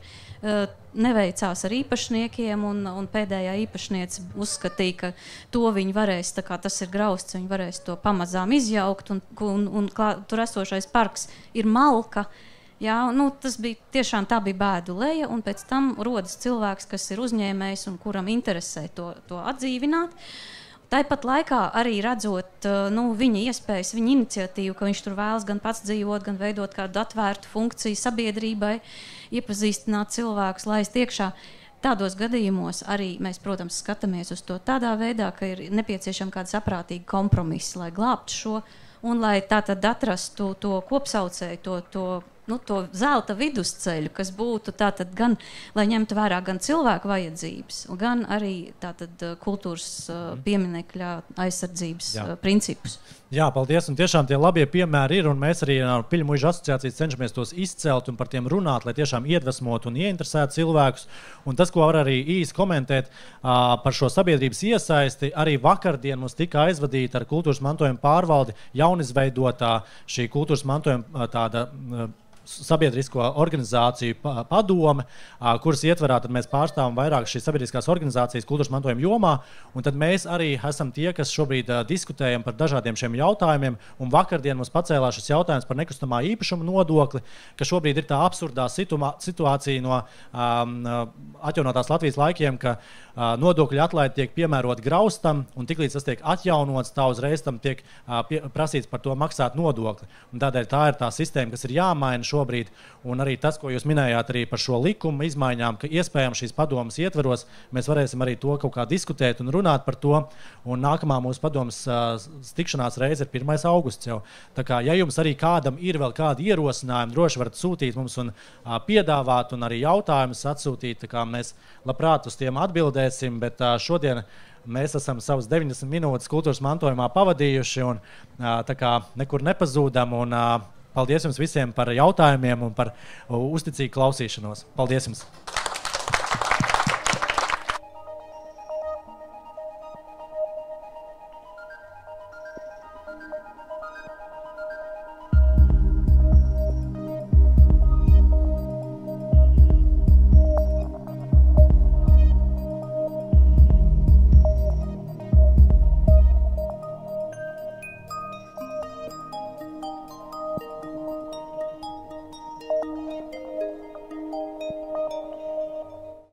neveicās ar īpašniekiem, un pēdējā īpašniece uzskatīja, ka to viņi varēs, tā kā tas ir grausts, viņi varēs to pamazām izjaukt, un tur esošais parks ir malka. Jā, tas bija tiešām tā bija bēdu leja, un pēc tam rodas cilvēks, kas ir uzņēmējs un kuram interesē to atdzīvināt. Tāpat laikā arī redzot viņa iespējas, viņa iniciatīvu, ka viņš tur vēlas gan pats dzīvot, gan veidot kādu atvērtu funkciju sabiedrībai, iepazīstināt cilvēkus, laist iekšā. Tādos gadījumos arī mēs, protams, skatāmies uz to tādā veidā, ka ir nepieciešama kāda saprātīga kompromisa, lai glābtu šo un lai tātad atrastu to kopsaucēju, to zelta vidusceļu, kas būtu tātad gan, lai ņemtu vērā gan cilvēku vajadzības, gan arī tātad kultūras pieminekļa aizsardzības principus. Jā, paldies, un tiešām tie labie piemēri ir, un mēs arī ar Pīļu mūža asociācijas cenšamies tos izcelt un par tiem runāt, lai tiešām iedvesmotu un ieinteresētu cilvēkus. Un tas, ko var arī īsi komentēt par šo sabiedrības iesaisti, arī vakardien mums tika aizvadīta ar kultūras mantojuma pārvaldi jaunizveidotā šī kultūras mantojuma tāda sabiedrisko organizāciju padome, kuras ietverā tad mēs pārstāvam vairāk šīs sabiedriskās organizācijas kultūras mantojuma jomā, un tad mēs arī esam tie, kas šobrīd diskutējam par dažādiem šiem jautājumiem, un vakardien mums pacēlās šis jautājums par nekustamā īpašuma nodokli, ka šobrīd ir tā absurdā situācija no atjaunotās Latvijas laikiem, ka nodokļu atlaide tiek piemērot graustam, un tiklīdz tas tiek atjaunots, tā uzreiz tam tiek prasīts par to maksāt nodokli. Un tādēļ tā ir tā sistēma, kas ir jāmaina šobrīd, un arī tas, ko jūs minējāt arī par šo likumu izmaiņām, ka iespējams šīs padomas ietveros, mēs varēsim arī to kaut kā diskutēt un runāt par to, un nākamā mūsu padomas tikšanās reize ir 1. augusts jau. Tā kā, ja jums arī kādam ir vēl kādi ierosinājumi, droši varat sūtīt mums un piedāvāt, un arī jautājumus atsūtīt, tā kā mēs labprāt uz tiem atbildēsim, bet šodien mēs esam savas 90 minūtes kultūras mantojumā pavadījuši, un tā kā nekur nepazūdam, un paldies jums visiem par jautājumiem un par uzticīgu klausīšanos. Paldies jums!